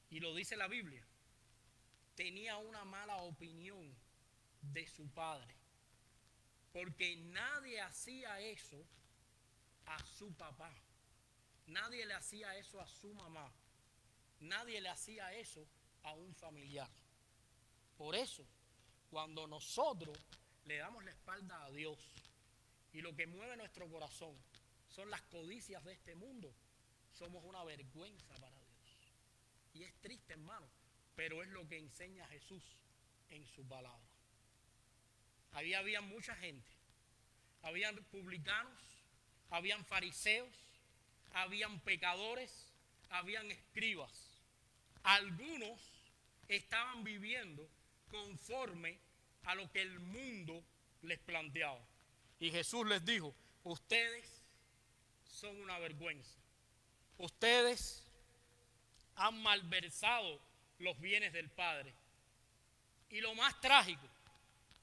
Y lo dice la Biblia. Tenía una mala opinión de su padre. Porque nadie hacía eso a su papá. Nadie le hacía eso a su mamá. Nadie le hacía eso a un familiar. Por eso, cuando nosotros le damos la espalda a Dios y lo que mueve nuestro corazón son las codicias de este mundo, somos una vergüenza para Dios. Y es triste, hermano, pero es lo que enseña Jesús en su palabra. Ahí había mucha gente. Habían publicanos, habían fariseos, habían pecadores, habían escribas. Algunos estaban viviendo conforme a lo que el mundo les planteaba. Y Jesús les dijo, ustedes son una vergüenza. Ustedes han malversado los bienes del Padre. Y lo más trágico,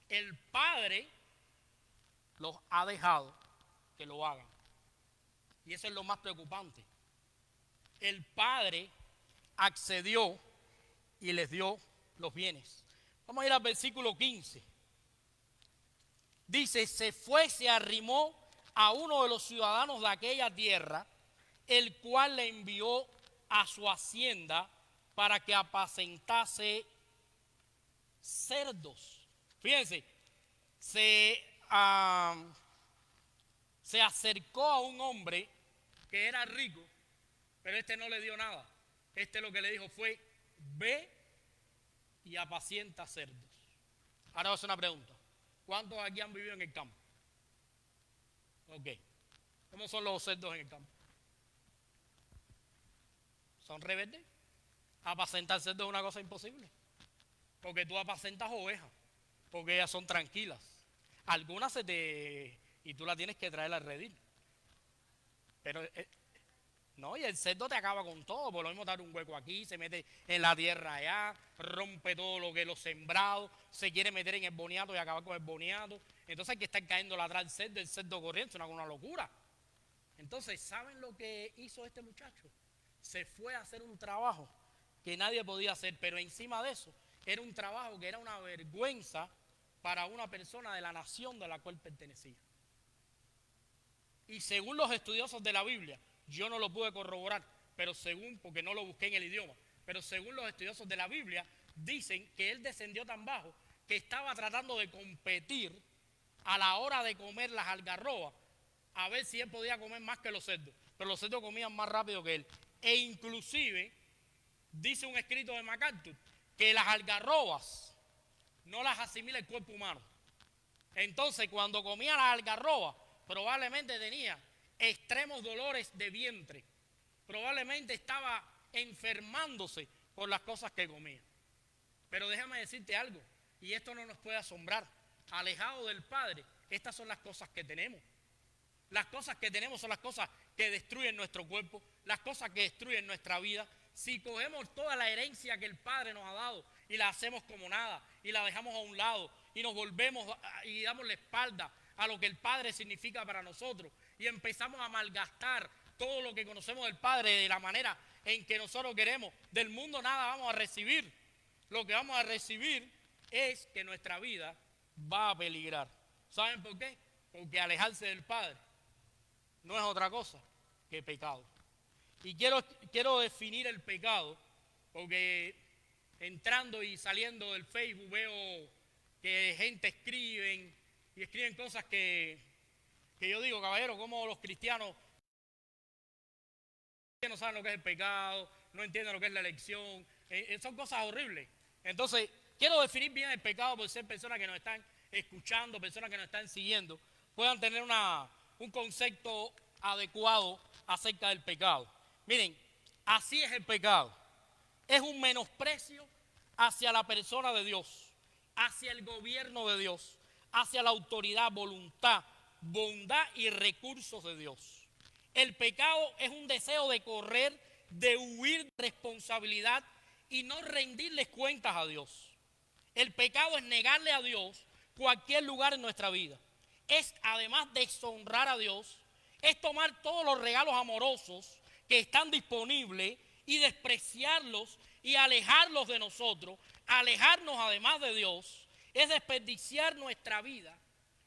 el Padre los ha dejado que lo hagan. Y eso es lo más preocupante. El Padre accedió y les dio los bienes. Vamos a ir al versículo 15. Dice, se arrimó a uno de los ciudadanos de aquella tierra, el cual le envió a su hacienda para que apacentase cerdos. Fíjense, se acercó a un hombre que era rico, pero este no le dio nada. Este lo que le dijo fue, ve y apacienta cerdos. Ahora voy a hacer una pregunta. ¿Cuántos aquí han vivido en el campo? Ok. ¿Cómo son los cerdos en el campo? ¿Son rebeldes? Apacentar cerdos es una cosa imposible. Porque tú apacentas ovejas, porque ellas son tranquilas. Algunas y tú la tienes que traer al redil. Pero no, y el cerdo te acaba con todo. Por lo mismo dar un hueco aquí, se mete en la tierra allá, rompe todo lo que los sembrados, se quiere meter en el boniato y acabar con el boniato. Entonces hay que estar cayendo atrás el cerdo corriendo, es una locura. Entonces, ¿saben lo que hizo este muchacho? Se fue a hacer un trabajo que nadie podía hacer, pero encima de eso, era un trabajo que era una vergüenza para una persona de la nación de la cual pertenecía. Y según los estudiosos de la Biblia, yo no lo pude corroborar, pero porque no lo busqué en el idioma, pero según los estudiosos de la Biblia, dicen que él descendió tan bajo que estaba tratando de competir a la hora de comer las algarrobas, a ver si él podía comer más que los cerdos, pero los cerdos comían más rápido que él. E inclusive, dice un escrito de MacArthur, que las algarrobas no las asimila el cuerpo humano. Entonces, cuando comía las algarrobas, probablemente tenía extremos dolores de vientre. Probablemente estaba enfermándose por las cosas que comía. Pero déjame decirte algo, y esto no nos puede asombrar. Alejado del Padre, estas son las cosas que tenemos. Las cosas que tenemos son las cosas que destruyen nuestro cuerpo, las cosas que destruyen nuestra vida. Si cogemos toda la herencia que el Padre nos ha dado y la hacemos como nada y la dejamos a un lado y nos volvemos y damos la espalda a lo que el Padre significa para nosotros y empezamos a malgastar todo lo que conocemos del Padre de la manera en que nosotros queremos. Del mundo nada vamos a recibir. Lo que vamos a recibir es que nuestra vida va a peligrar. ¿Saben por qué? Porque alejarse del Padre no es otra cosa que pecado. Y quiero definir el pecado, porque entrando y saliendo del Facebook veo que gente escriben cosas que yo digo, caballero, como los cristianos no saben lo que es el pecado, no entienden lo que es la elección, son cosas horribles. Entonces, quiero definir bien el pecado por ser personas que nos están escuchando, personas que nos están siguiendo, puedan tener un concepto adecuado acerca del pecado. Miren, así es el pecado. Es un menosprecio hacia la persona de Dios, hacia el gobierno de Dios, hacia la autoridad, voluntad, bondad y recursos de Dios. El pecado es un deseo de correr, de huir de responsabilidad y no rendirles cuentas a Dios. El pecado es negarle a Dios cualquier lugar en nuestra vida. Es, además de deshonrar a Dios, es tomar todos los regalos amorosos que están disponibles y despreciarlos y alejarlos de nosotros, alejarnos además de Dios. Es desperdiciar nuestra vida,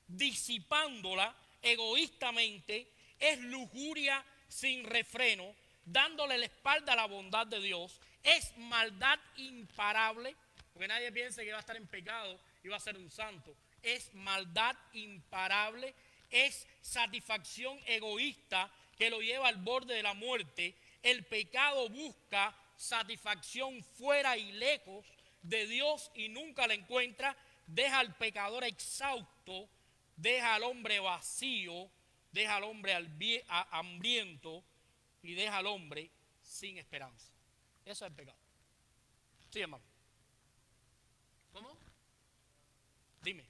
disipándola egoístamente. Es lujuria sin refreno, dándole la espalda a la bondad de Dios. Es maldad imparable, porque nadie piense que va a estar en pecado y va a ser un santo. Es maldad imparable, es satisfacción egoísta que lo lleva al borde de la muerte. El pecado busca satisfacción fuera y lejos de Dios y nunca la encuentra. Deja al pecador exhausto, deja al hombre vacío, deja al hombre hambriento y deja al hombre sin esperanza. Eso es el pecado. Sí, hermano. ¿Cómo? Dime.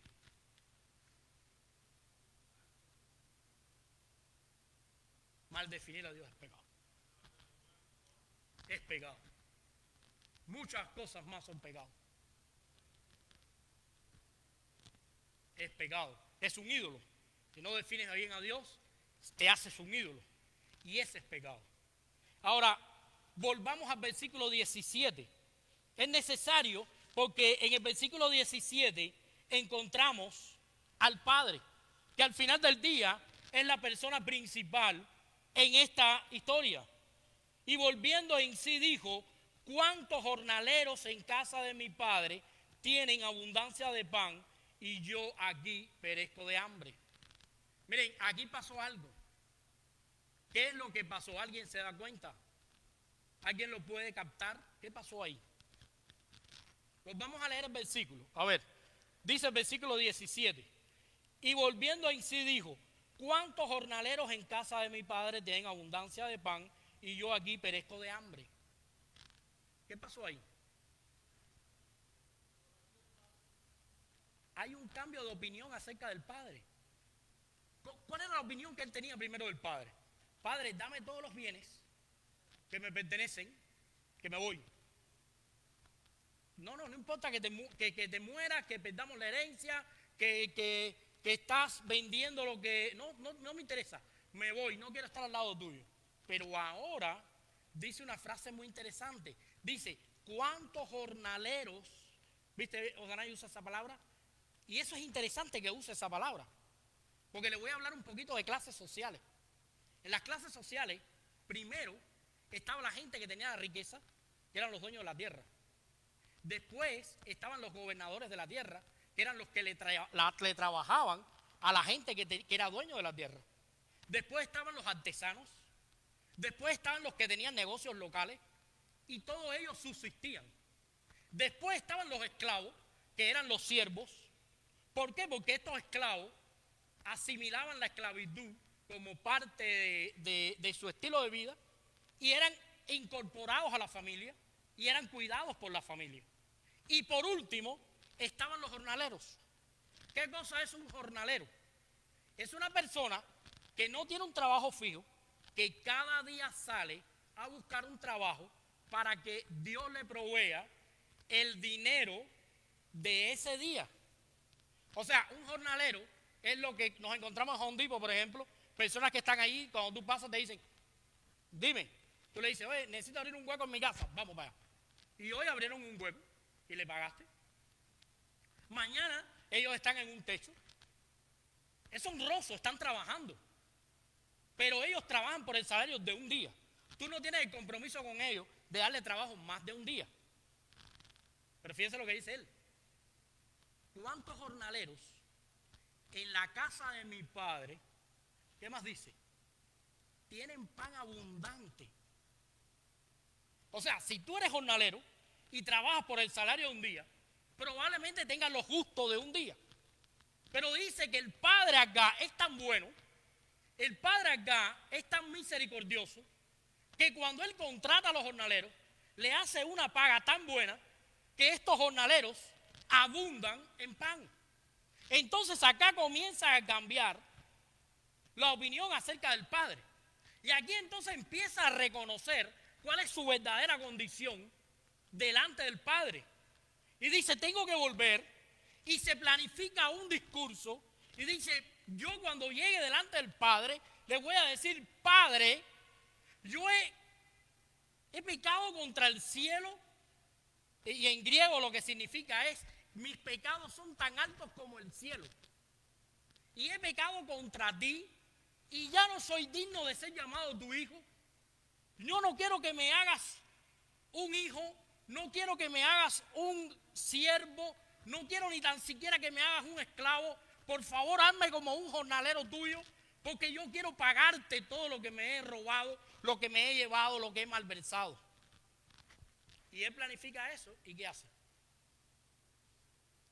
Mal definir a Dios es pecado. Es pecado. Muchas cosas más son pecado. Es pecado. Es un ídolo. Si no defines bien a Dios, te haces un ídolo. Y ese es pecado. Ahora, volvamos al versículo 17. Es necesario porque en el versículo 17 encontramos al Padre, que al final del día es la persona principal en esta historia. Y volviendo en sí dijo: ¿cuántos jornaleros en casa de mi padre tienen abundancia de pan y yo aquí perezco de hambre? Miren, aquí pasó algo. ¿Qué es lo que pasó? ¿Alguien se da cuenta? ¿Alguien lo puede captar? ¿Qué pasó ahí? Pues vamos a leer el versículo. A ver, dice el versículo 17. Y volviendo en sí dijo: ¿cuántos jornaleros en casa de mi padre tienen abundancia de pan y yo aquí perezco de hambre? ¿Qué pasó ahí? Hay un cambio de opinión acerca del Padre. ¿Cuál era la opinión que él tenía primero del Padre? Padre, dame todos los bienes que me pertenecen, que me voy. No importa que te mueras, que perdamos la herencia, que estás vendiendo lo que... No me interesa, me voy, no quiero estar al lado tuyo. Pero ahora dice una frase muy interesante. Dice: ¿cuántos jornaleros? ¿Viste? Osanay usa esa palabra. Y eso es interesante que use esa palabra, porque le voy a hablar un poquito de clases sociales. En las clases sociales, primero estaba la gente que tenía la riqueza, que eran los dueños de la tierra. Después estaban los gobernadores de la tierra, que eran los que le trabajaban a la gente que era dueño de la tierra. Después estaban los artesanos. Después estaban los que tenían negocios locales, y todos ellos subsistían. Después estaban los esclavos, que eran los siervos. ¿Por qué? Porque estos esclavos asimilaban la esclavitud como parte de su estilo de vida y eran incorporados a la familia y eran cuidados por la familia. Y por último estaban los jornaleros. ¿Qué cosa es un jornalero? Es una persona que no tiene un trabajo fijo, que cada día sale a buscar un trabajo para que Dios le provea el dinero de ese día. O sea, un jornalero es lo que nos encontramos en Home Depot, por ejemplo. Personas que están ahí, cuando tú pasas te dicen, dime. Tú le dices, oye, necesito abrir un hueco en mi casa, vamos para allá. Y hoy abrieron un hueco y le pagaste. Mañana ellos están en un techo. Es honroso, están trabajando. Pero ellos trabajan por el salario de un día. Tú no tienes el compromiso con ellos de darle trabajo más de un día. Pero fíjense lo que dice él. ¿Cuántos jornaleros en la casa de mi padre, qué más dice? Tienen pan abundante. O sea, si tú eres jornalero y trabajas por el salario de un día, probablemente tengas lo justo de un día. Pero dice que el Padre acá es tan bueno, el Padre acá es tan misericordioso, que cuando Él contrata a los jornaleros, le hace una paga tan buena que estos jornaleros abundan en pan. Entonces acá comienza a cambiar la opinión acerca del Padre. Y aquí entonces empieza a reconocer cuál es su verdadera condición delante del Padre. Y dice, tengo que volver, y se planifica un discurso, y dice, yo cuando llegue delante del Padre, le voy a decir, Padre, yo he pecado contra el cielo, y en griego lo que significa es, mis pecados son tan altos como el cielo. Y he pecado contra ti, y ya no soy digno de ser llamado tu hijo. Yo no quiero que me hagas un hijo, no quiero que me hagas un siervo, no quiero ni tan siquiera que me hagas un esclavo. Por favor, hazme como un jornalero tuyo, porque yo quiero pagarte todo lo que me he robado, lo que me he llevado, lo que he malversado. Y él planifica eso, ¿y qué hace?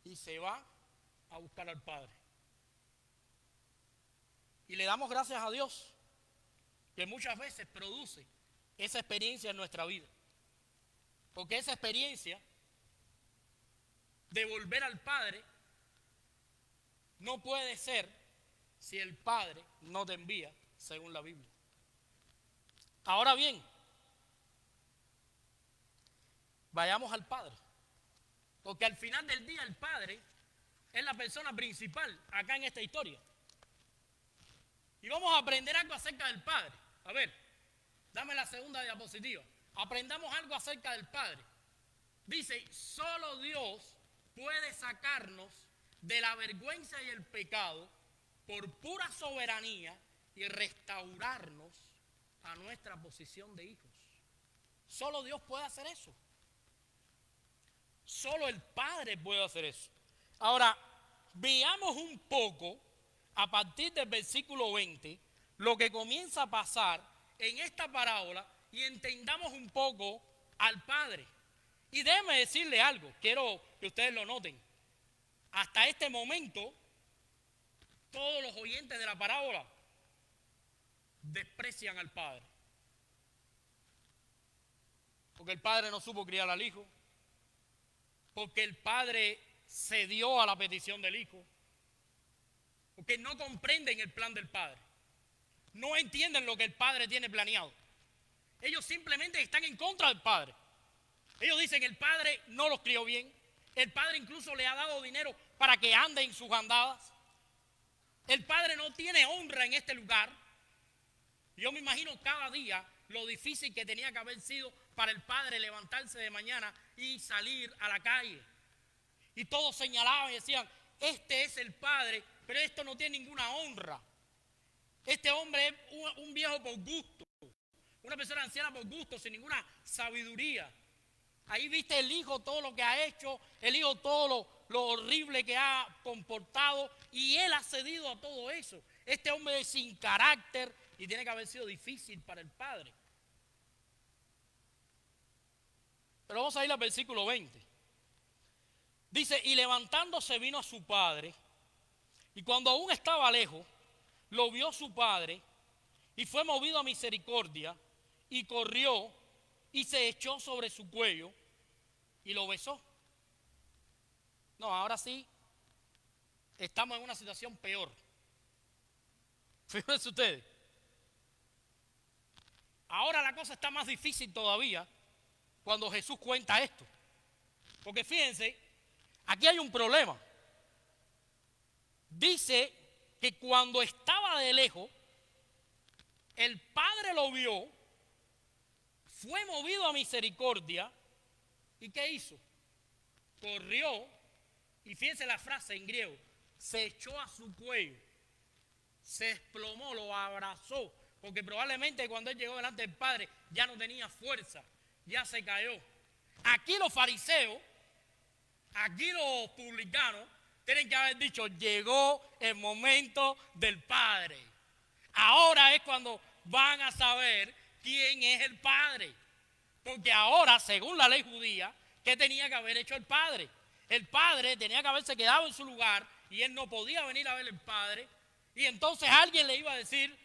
Y se va a buscar al Padre. Y le damos gracias a Dios, que muchas veces produce esa experiencia en nuestra vida. Porque esa experiencia de volver al Padre no puede ser si el Padre no te envía, según la Biblia. Ahora bien, vayamos al Padre. Porque al final del día el Padre es la persona principal acá en esta historia. Y vamos a aprender algo acerca del Padre. A ver, dame la segunda diapositiva. Aprendamos algo acerca del Padre. Dice, solo Dios puede sacarnos de la vergüenza y el pecado por pura soberanía y restaurarnos a nuestra posición de hijos. Solo Dios puede hacer eso. Solo el Padre puede hacer eso. Ahora, veamos un poco, a partir del versículo 20, lo que comienza a pasar en esta parábola y entendamos un poco al Padre. Y déjeme decirle algo, quiero que ustedes lo noten. Hasta este momento, todos los oyentes de la parábola desprecian al Padre. Porque el Padre no supo criar al Hijo. Porque el Padre cedió a la petición del Hijo. Porque no comprenden el plan del Padre. No entienden lo que el Padre tiene planeado. Ellos simplemente están en contra del Padre. Ellos dicen que el Padre no los crió bien. El Padre incluso le ha dado dinero para que ande en sus andadas. El Padre no tiene honra en este lugar. Yo me imagino cada día lo difícil que tenía que haber sido para el Padre levantarse de mañana y salir a la calle. Y todos señalaban y decían, este es el Padre, pero esto no tiene ninguna honra. Este hombre es un viejo por gusto, una persona anciana por gusto, sin ninguna sabiduría. Ahí viste el Hijo todo lo que ha hecho, el Hijo todo lo horrible que ha comportado, y él ha cedido a todo eso. Este hombre es sin carácter y tiene que haber sido difícil para el Padre. Pero vamos a ir al versículo 20. Dice, y levantándose vino a su padre, y cuando aún estaba lejos, lo vio su padre, y fue movido a misericordia, y corrió, y se echó sobre su cuello, y lo besó. No, ahora sí, estamos en una situación peor. Fíjense ustedes. Ahora la cosa está más difícil todavía cuando Jesús cuenta esto. Porque fíjense, aquí hay un problema. Dice que cuando estaba de lejos, el Padre lo vio, fue movido a misericordia, ¿y qué hizo? Corrió, y fíjense la frase en griego, se echó a su cuello, se desplomó, lo abrazó, porque probablemente cuando él llegó delante del Padre ya no tenía fuerza, ya se cayó. Aquí los fariseos, aquí los publicanos, tienen que haber dicho, llegó el momento del Padre. Ahora es cuando van a saber quién es el Padre. Porque ahora, según la ley judía, ¿qué tenía que haber hecho el Padre? El Padre tenía que haberse quedado en su lugar y él no podía venir a ver al Padre. Y entonces alguien le iba a decir,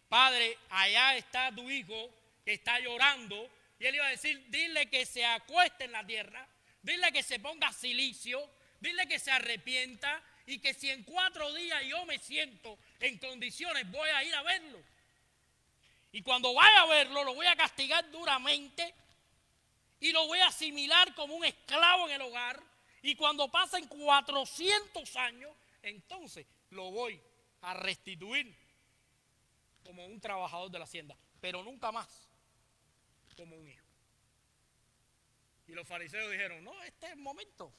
Padre, allá está tu hijo que está llorando. Y él iba a decir, dile que se acueste en la tierra, dile que se ponga silicio, dile que se arrepienta y que si en 4 días yo me siento en condiciones voy a ir a verlo. Y cuando vaya a verlo lo voy a castigar duramente y lo voy a asimilar como un esclavo en el hogar. Y cuando pasen 400 años, entonces lo voy a restituir como un trabajador de la hacienda, pero nunca más como un hijo. Y los fariseos dijeron, no, este es el momento.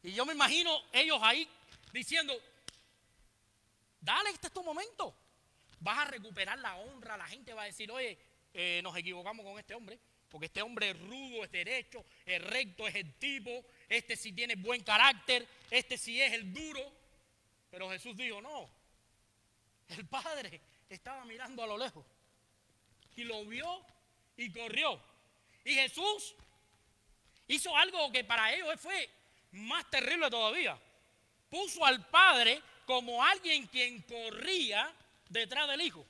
Y yo me imagino ellos ahí diciendo, dale, este es tu momento. Vas a recuperar la honra, la gente va a decir, oye, nos equivocamos con este hombre, porque este hombre es rudo, es derecho, es recto, es el tipo, este sí tiene buen carácter, este sí es el duro. Pero Jesús dijo, no, el Padre estaba mirando a lo lejos y lo vio y corrió. Y Jesús hizo algo que para ellos fue más terrible todavía. Puso al Padre como alguien quien corría detrás del Hijo.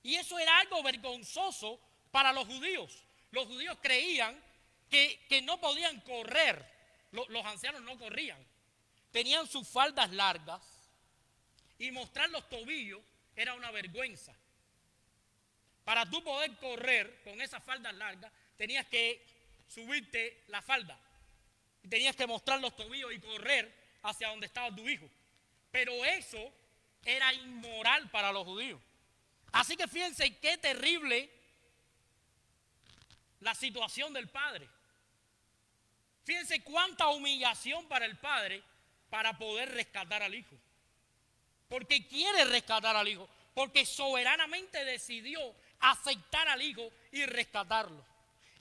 Y eso era algo vergonzoso para los judíos. Los judíos creían que no podían correr. Los ancianos no corrían. Tenían sus faldas largas y mostrar los tobillos era una vergüenza. Para tú poder correr con esas faldas largas, tenías que subirte la falda. Y tenías que mostrar los tobillos y correr hacia donde estaba tu hijo. Pero eso era inmoral para los judíos. Así que fíjense qué terrible la situación del padre. Fíjense cuánta humillación para el padre para poder rescatar al hijo. Porque quiere rescatar al hijo. Porque soberanamente decidió aceptar al hijo y rescatarlo.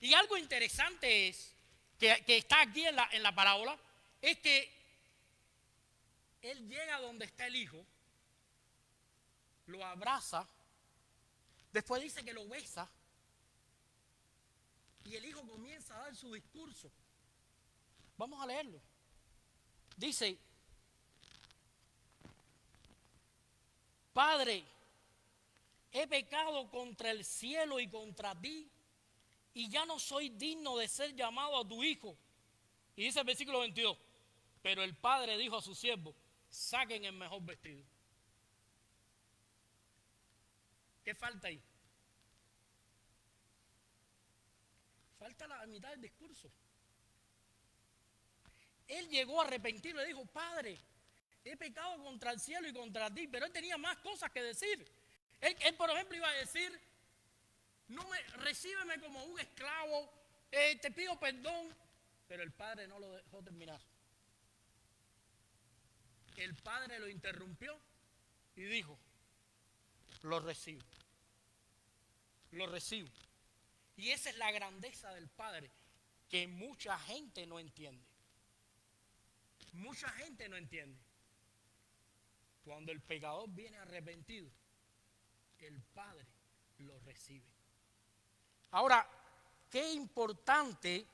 Y algo interesante es que está aquí en la parábola, es que él llega donde está el hijo, lo abraza, después dice que lo besa y el hijo comienza a dar su discurso. Vamos a leerlo. Dice, Padre, he pecado contra el cielo y contra ti, y ya no soy digno de ser llamado a tu hijo. Y dice el versículo 22, pero el padre dijo a su siervo, saquen el mejor vestido. ¿Qué falta ahí? Falta la mitad del discurso. Él llegó arrepentido y le dijo, Padre, he pecado contra el cielo y contra ti, pero él tenía más cosas que decir. Él por ejemplo, iba a decir, recíbeme como un esclavo, te pido perdón, pero el padre no lo dejó terminar. El padre lo interrumpió y dijo, lo recibo. Lo recibo. Y esa es la grandeza del Padre que mucha gente no entiende. Mucha gente no entiende. Cuando el pecador viene arrepentido, el Padre lo recibe. Ahora, qué importante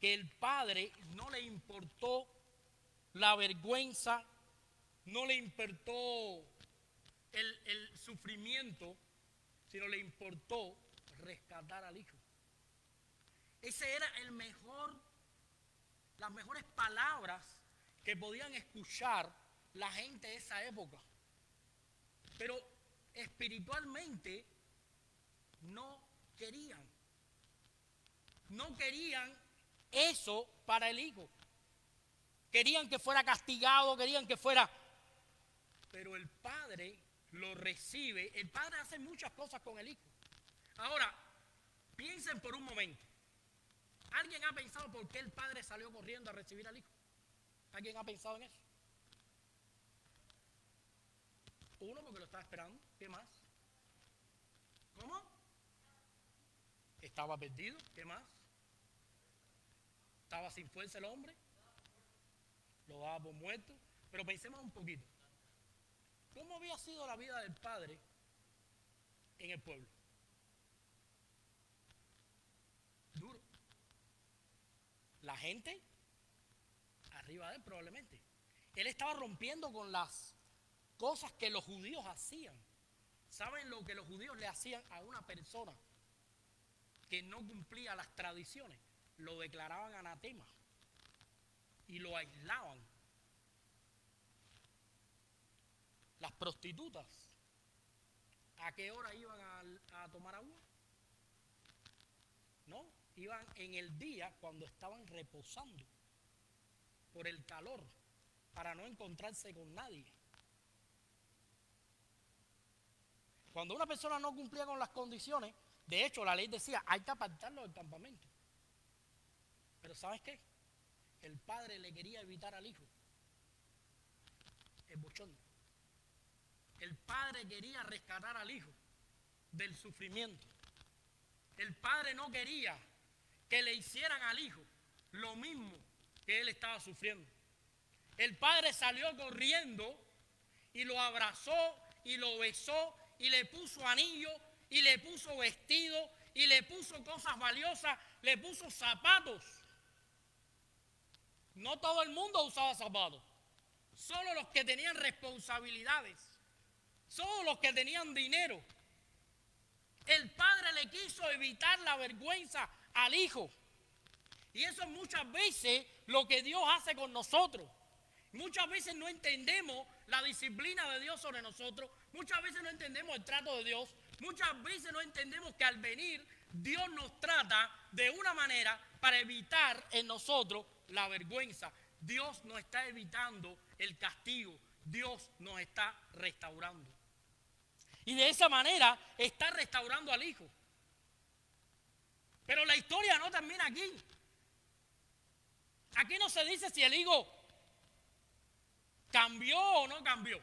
que el Padre no le importó la vergüenza, no le importó el sufrimiento, sino le importó rescatar al hijo. Ese era las mejores palabras que podían escuchar la gente de esa época. Pero espiritualmente no querían eso para el hijo. Querían que fuera castigado, querían que fuera... Pero el padre lo recibe. El padre hace muchas cosas con el hijo. Ahora, piensen por un momento. ¿Alguien ha pensado por qué el padre salió corriendo a recibir al hijo? ¿Alguien ha pensado en eso? Uno, porque lo estaba esperando. ¿Qué más? ¿Cómo? Estaba perdido. ¿Qué más? Estaba sin fuerza el hombre. Lo daba por muerto. Pero pensemos un poquito. ¿Cómo había sido la vida del padre en el pueblo? Duro. La gente arriba de él probablemente. Él estaba rompiendo con las cosas que los judíos hacían. ¿Saben lo que los judíos le hacían a una persona que no cumplía las tradiciones? Lo declaraban anatema y lo aislaban. Las prostitutas, ¿a qué hora iban a tomar agua? No, iban en el día cuando estaban reposando por el calor, para no encontrarse con nadie. Cuando una persona no cumplía con las condiciones, de hecho la ley decía, hay que apartarlo del campamento. Pero ¿sabes qué? El padre le quería evitar al hijo el bochorno. El padre quería rescatar al hijo del sufrimiento. El padre no quería que le hicieran al hijo lo mismo que él estaba sufriendo. El padre salió corriendo y lo abrazó y lo besó y le puso anillo y le puso vestido y le puso cosas valiosas, le puso zapatos. No todo el mundo usaba zapatos, solo los que tenían responsabilidades, solo los que tenían dinero. El padre le quiso evitar la vergüenza al hijo. Y eso es muchas veces lo que Dios hace con nosotros. Muchas veces no entendemos la disciplina de Dios sobre nosotros. Muchas veces no entendemos el trato de Dios. Muchas veces no entendemos que al venir Dios nos trata de una manera para evitar en nosotros la vergüenza. Dios nos está evitando el castigo. Dios nos está restaurando. Y de esa manera está restaurando al hijo. Pero la historia no termina aquí. Aquí no se dice si el hijo cambió o no cambió.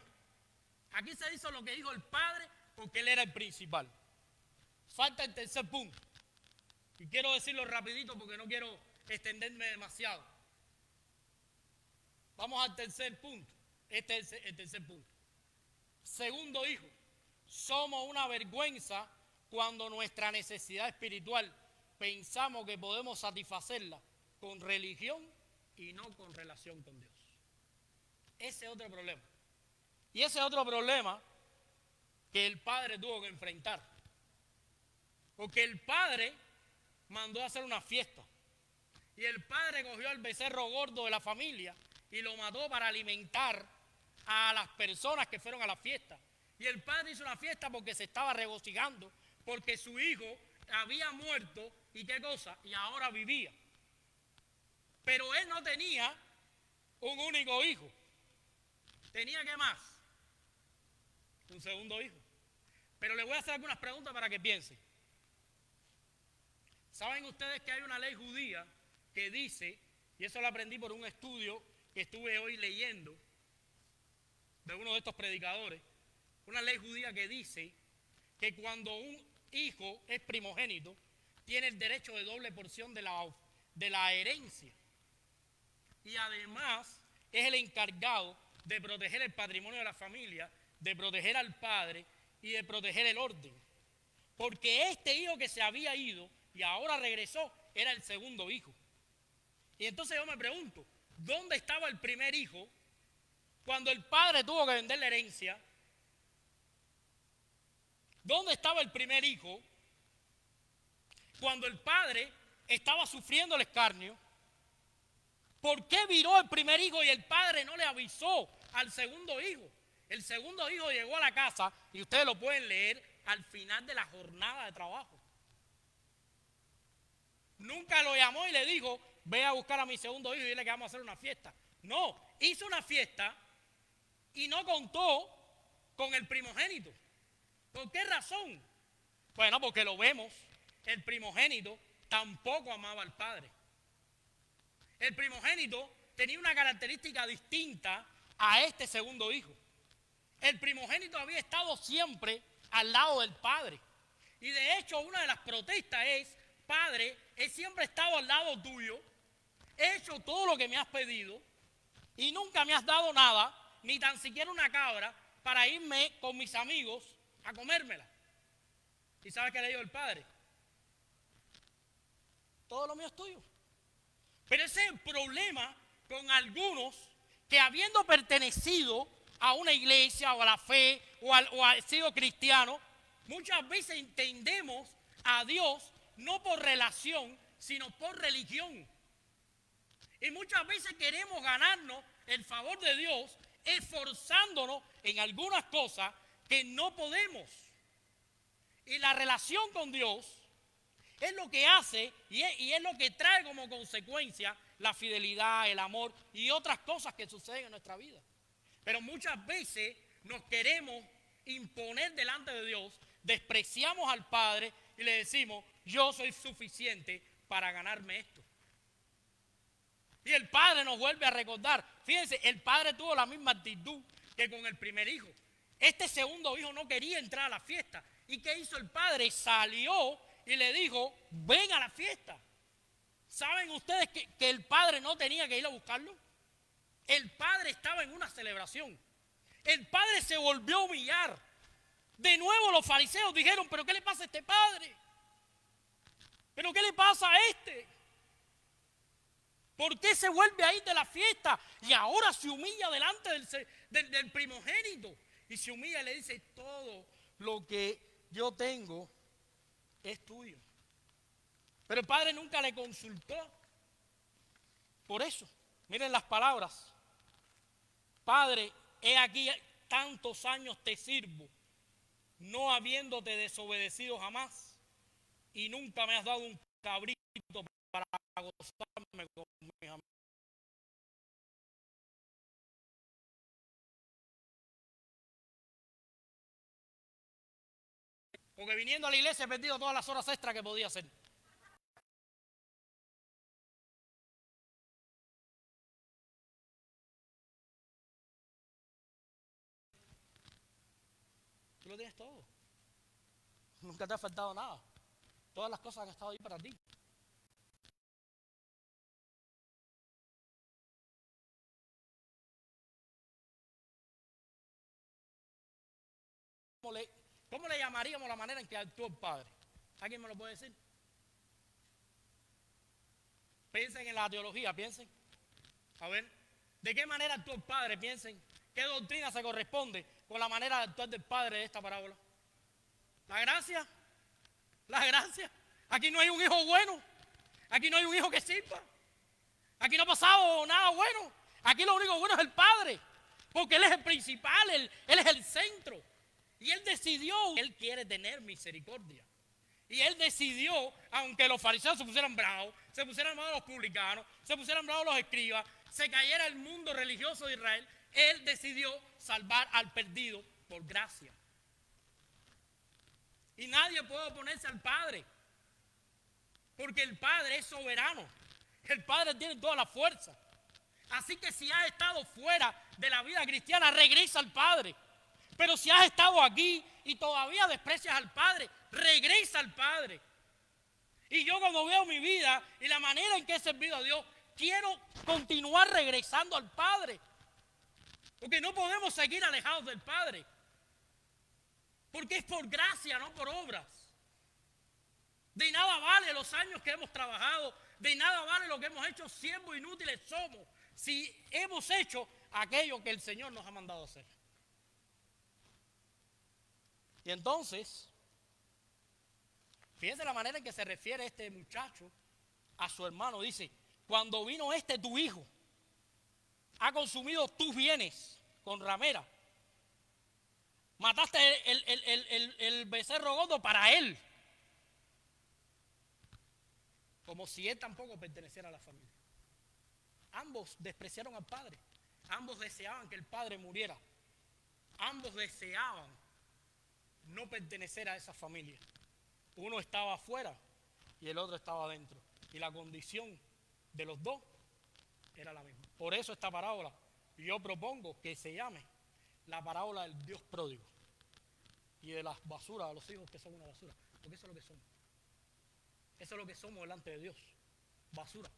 Aquí se dice lo que dijo el padre porque él era el principal. Falta el tercer punto. Y quiero decirlo rapidito porque no quiero extenderme demasiado. Vamos al tercer punto. Este es el tercer punto. Segundo hijo. Somos una vergüenza cuando nuestra necesidad espiritual pensamos que podemos satisfacerla con religión y no con relación con Dios. Ese es otro problema. Y ese es otro problema que el padre tuvo que enfrentar. Porque el padre mandó a hacer una fiesta. Y el padre cogió al becerro gordo de la familia y lo mató para alimentar a las personas que fueron a la fiesta. Y el padre hizo una fiesta porque se estaba regocijando, porque su hijo había muerto y qué cosa, y ahora vivía. Pero él no tenía un único hijo. ¿Tenía qué más? Un segundo hijo. Pero le voy a hacer algunas preguntas para que piensen. ¿Saben ustedes que hay una ley judía que dice, y eso lo aprendí por un estudio que estuve hoy leyendo de uno de estos predicadores, una ley judía que dice que cuando un hijo es primogénito, tiene el derecho de doble porción de la herencia. Y además es el encargado de proteger el patrimonio de la familia, de proteger al padre y de proteger el orden. Porque este hijo que se había ido y ahora regresó era el segundo hijo. Y entonces yo me pregunto, ¿dónde estaba el primer hijo cuando el padre tuvo que vender la herencia? ¿Dónde estaba el primer hijo cuando el padre estaba sufriendo el escarnio? ¿Por qué viró el primer hijo y el padre no le avisó al segundo hijo? El segundo hijo llegó a la casa, y ustedes lo pueden leer al final de la jornada de trabajo. Nunca lo llamó y le dijo, ve a buscar a mi segundo hijo y dile que vamos a hacer una fiesta. No, hizo una fiesta y no contó con el primogénito. ¿Por qué razón? Bueno, porque lo vemos, el primogénito tampoco amaba al padre. El primogénito tenía una característica distinta a este segundo hijo. El primogénito había estado siempre al lado del padre. Y de hecho, una de las protestas es: Padre, he siempre estado al lado tuyo, he hecho todo lo que me has pedido y nunca me has dado nada, ni tan siquiera una cabra, para irme con mis amigos a comérmela. ¿Y sabes qué le dijo el padre? Todo lo mío es tuyo. Pero ese es el problema con algunos que, habiendo pertenecido a una iglesia o a la fe o a sido cristiano, muchas veces entendemos a Dios no por relación, sino por religión. Y muchas veces queremos ganarnos el favor de Dios esforzándonos en algunas cosas que no podemos. Y la relación con Dios es lo que hace y es lo que trae como consecuencia la fidelidad, el amor y otras cosas que suceden en nuestra vida. Pero muchas veces nos queremos imponer delante de Dios, despreciamos al Padre y le decimos: yo soy suficiente para ganarme esto. Y el Padre nos vuelve a recordar. Fíjense, el Padre tuvo la misma actitud que con el primer hijo. Este segundo hijo no quería entrar a la fiesta. ¿Y qué hizo el Padre? Salió y le dijo: ven a la fiesta. ¿Saben ustedes que el Padre no tenía que ir a buscarlo? El Padre estaba en una celebración. El Padre se volvió a humillar. De nuevo los fariseos dijeron: ¿pero qué le pasa a este padre? ¿Pero qué le pasa a este? ¿Por qué se vuelve a ir de la fiesta? Y ahora se humilla delante del primogénito. Y se humilla y le dice: todo lo que yo tengo es tuyo. Pero el padre nunca le consultó. Por eso, miren las palabras: Padre, he aquí tantos años te sirvo, no habiéndote desobedecido jamás, y nunca me has dado un cabrito para gozarme con mis amigos. Porque viniendo a la iglesia he perdido todas las horas extras que podía hacer. Tú lo tienes todo. Nunca te ha faltado nada. Todas las cosas han estado ahí para ti. ¿Cómo le llamaríamos la manera en que actuó el Padre? ¿Alguien me lo puede decir? Piensen en la teología, piensen. A ver, ¿de qué manera actuó el Padre? Piensen. ¿Qué doctrina se corresponde con la manera de actuar del Padre de esta parábola? ¿La gracia? ¿La gracia? Aquí no hay un hijo bueno. Aquí no hay un hijo que sirva. Aquí no ha pasado nada bueno. Aquí lo único bueno es el Padre. Porque Él es el principal, Él es el centro. Y Él decidió, Él quiere tener misericordia. Y Él decidió, aunque los fariseos se pusieran bravos, se pusieran bravos los publicanos, se pusieran bravos los escribas, se cayera el mundo religioso de Israel, Él decidió salvar al perdido por gracia. Y nadie puede oponerse al Padre, porque el Padre es soberano. El Padre tiene toda la fuerza. Así que si has estado fuera de la vida cristiana, regresa al Padre. Pero si has estado aquí y todavía desprecias al Padre, regresa al Padre. Y yo, cuando veo mi vida y la manera en que he servido a Dios, quiero continuar regresando al Padre. Porque no podemos seguir alejados del Padre. Porque es por gracia, no por obras. De nada vale los años que hemos trabajado, de nada vale lo que hemos hecho, siervos inútiles somos, si hemos hecho aquello que el Señor nos ha mandado hacer. Y entonces, fíjense la manera en que se refiere este muchacho a su hermano. Dice: cuando vino tu hijo, ha consumido tus bienes con ramera. Mataste el becerro gordo para él. Como si él tampoco perteneciera a la familia. Ambos despreciaron al padre. Ambos deseaban que el padre muriera. Ambos deseaban no pertenecer a esa familia. Uno estaba afuera y el otro estaba adentro. Y la condición de los dos era la misma. Por eso esta parábola yo propongo que se llame la parábola del Dios pródigo y de las basuras, de los hijos que son una basura. Porque eso es lo que somos. Eso es lo que somos delante de Dios. Basura.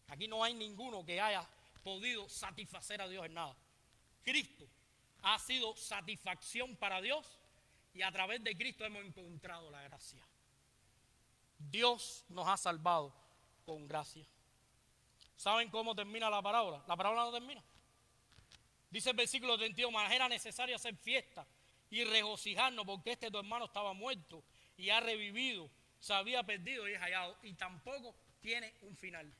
Aquí no hay ninguno que haya podido satisfacer a Dios en nada. Cristo ha sido satisfacción para Dios y a través de Cristo hemos encontrado la gracia. Dios nos ha salvado con gracia. ¿Saben cómo termina la parábola? La parábola no termina. Dice el versículo 32, mas era necesario hacer fiesta y regocijarnos porque tu hermano estaba muerto y ha revivido, se había perdido y es hallado, y tampoco tiene un final.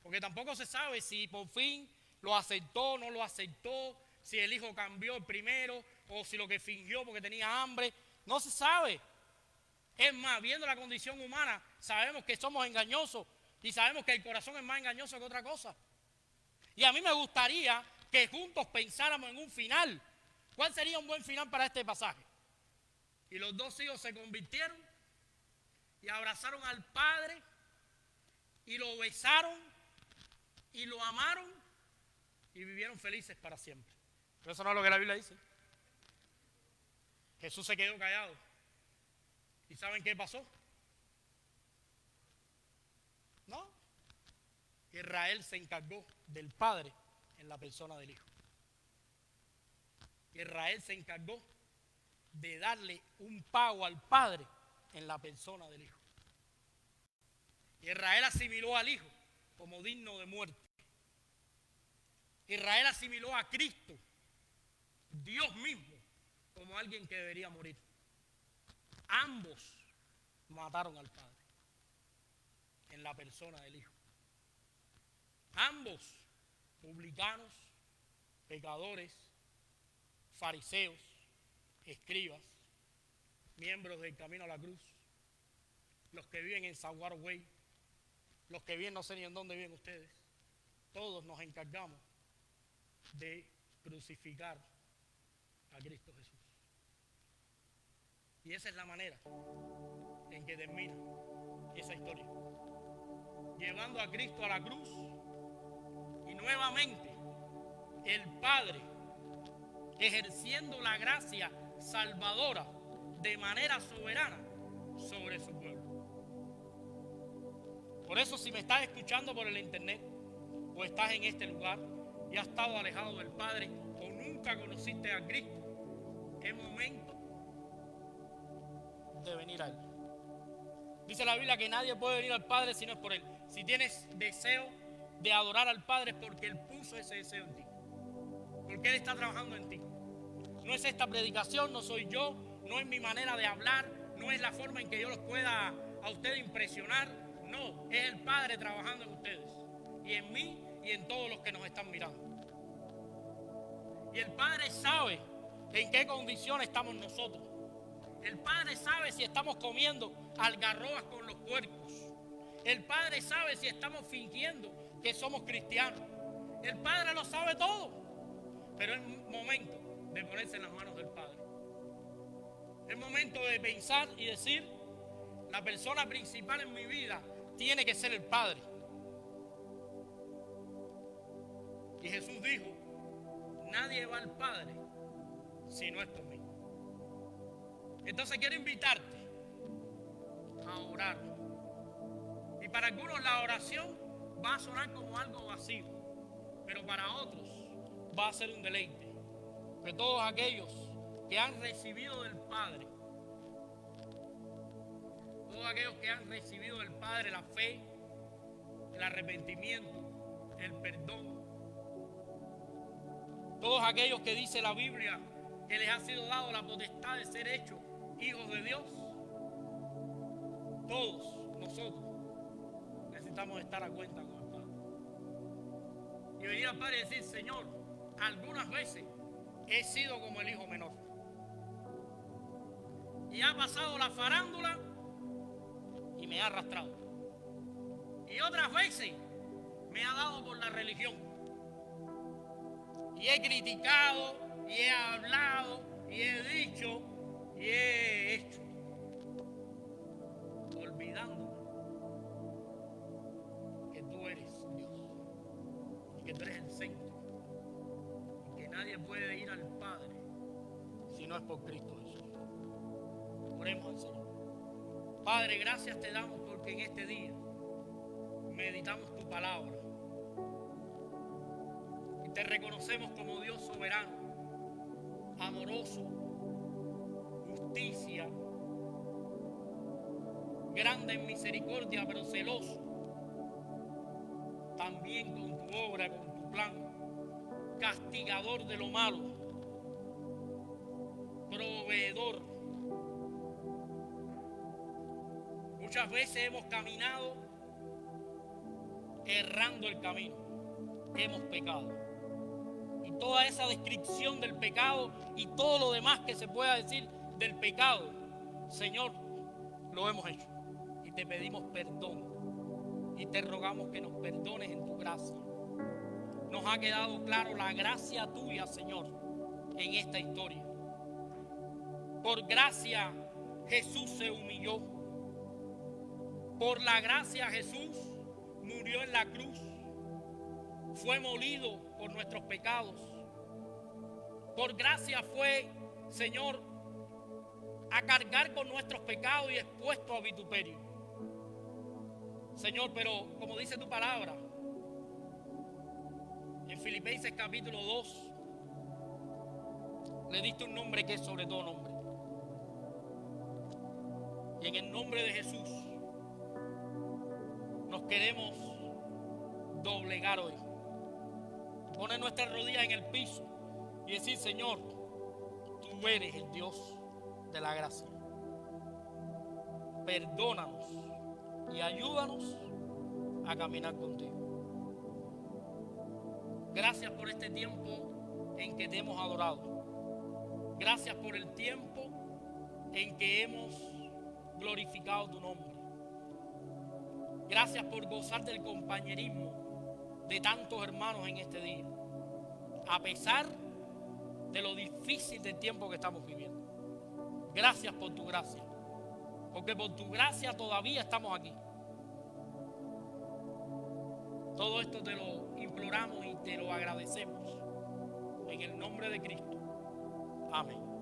Porque tampoco se sabe si por fin lo aceptó o no lo aceptó, si el hijo cambió el primero o si lo que fingió porque tenía hambre. No se sabe. Es más, viendo la condición humana, sabemos que somos engañosos y sabemos que el corazón es más engañoso que otra cosa. Y a mí me gustaría que juntos pensáramos en un final. ¿Cuál sería un buen final para este pasaje? Y los dos hijos se convirtieron y abrazaron al padre y lo besaron y lo amaron y vivieron felices para siempre. Pero eso no es lo que la Biblia dice. Jesús se quedó callado. ¿Y saben qué pasó? No. Israel se encargó del padre en la persona del hijo. Israel se encargó de darle un pago al padre en la persona del hijo. Israel asimiló al hijo como digno de muerte. Israel asimiló a Cristo, Dios mismo, como alguien que debería morir. Ambos mataron al padre en la persona del hijo. Ambos, publicanos, pecadores, fariseos, escribas, miembros del Camino a la Cruz, los que viven en Saguaro Way, los que viven no sé ni en dónde viven ustedes, todos nos encargamos de crucificar a Cristo Jesús. Y esa es la manera en que termina esa historia. Llevando a Cristo a la cruz y nuevamente el Padre ejerciendo la gracia salvadora de manera soberana sobre su pueblo. Por eso, si me estás escuchando por el internet o estás en este lugar y has estado alejado del Padre o nunca conociste a Cristo, es momento de venir a Él. Dice la Biblia que nadie puede venir al Padre si no es por Él. Si tienes deseo de adorar al Padre es porque Él puso ese deseo en ti, porque Él está trabajando en ti. No es esta predicación, no soy yo, no es mi manera de hablar, no es la forma en que yo los pueda a ustedes impresionar. No, es el Padre trabajando en ustedes y en mí y en todos los que nos están mirando. Y el Padre sabe en qué condición estamos nosotros. El Padre sabe si estamos comiendo algarrobas con los puercos. El Padre sabe si estamos fingiendo que somos cristianos. El Padre lo sabe todo. Pero es momento de ponerse en las manos del Padre. Es momento de pensar y decir, la persona principal en mi vida tiene que ser el Padre. Y Jesús dijo, nadie va al Padre si no es por mí. Entonces quiero invitarte a orar. Y para algunos la oración va a sonar como algo vacío, pero para otros va a ser un deleite. Que todos aquellos que han recibido del Padre, todos aquellos que han recibido del Padre la fe, el arrepentimiento, el perdón, todos aquellos que dice la Biblia que les ha sido dado la potestad de ser hechos hijos de Dios, todos nosotros necesitamos estar a cuenta con el Padre y venir al Padre y decir, Señor, algunas veces he sido como el hijo menor y ha pasado la farándula y me ha arrastrado, y otras veces me ha dado por la religión. Y he criticado, y he hablado, y he dicho, y he hecho, olvidándome que tú eres Dios, y que tú eres el centro, y que nadie puede ir al Padre si no es por Cristo Jesús. Oremos al Señor. Padre, gracias te damos porque en este día meditamos tu palabra y te reconocemos como Dios soberano, amoroso, justicia, grande en misericordia, pero celoso, también con tu obra, con tu plan, castigador de lo malo, proveedor. Muchas veces hemos caminado errando el camino, hemos pecado. Y toda esa descripción del pecado y todo lo demás que se pueda decir del pecado, Señor, lo hemos hecho. Y te pedimos perdón. Y te rogamos que nos perdones en tu gracia. Nos ha quedado claro la gracia tuya, Señor, en esta historia. Por gracia Jesús se humilló. Por la gracia Jesús murió en la cruz. Fue molido por nuestros pecados. Por gracia fue, Señor, a cargar con nuestros pecados y expuesto a vituperio. Señor, pero como dice tu palabra, en Filipenses capítulo 2, le diste un nombre que es sobre todo nombre. Y en el nombre de Jesús nos queremos doblegar hoy. Poner nuestras rodillas en el piso y decir, Señor, tú eres el Dios de la gracia. Perdónanos y ayúdanos a caminar contigo. Gracias por este tiempo en que te hemos adorado. Gracias por el tiempo en que hemos glorificado tu nombre. Gracias por gozar del compañerismo de tantos hermanos en este día, a pesar de lo difícil del tiempo que estamos viviendo. Gracias por tu gracia, porque por tu gracia todavía estamos aquí. Todo esto te lo imploramos y te lo agradecemos en el nombre de Cristo. Amén.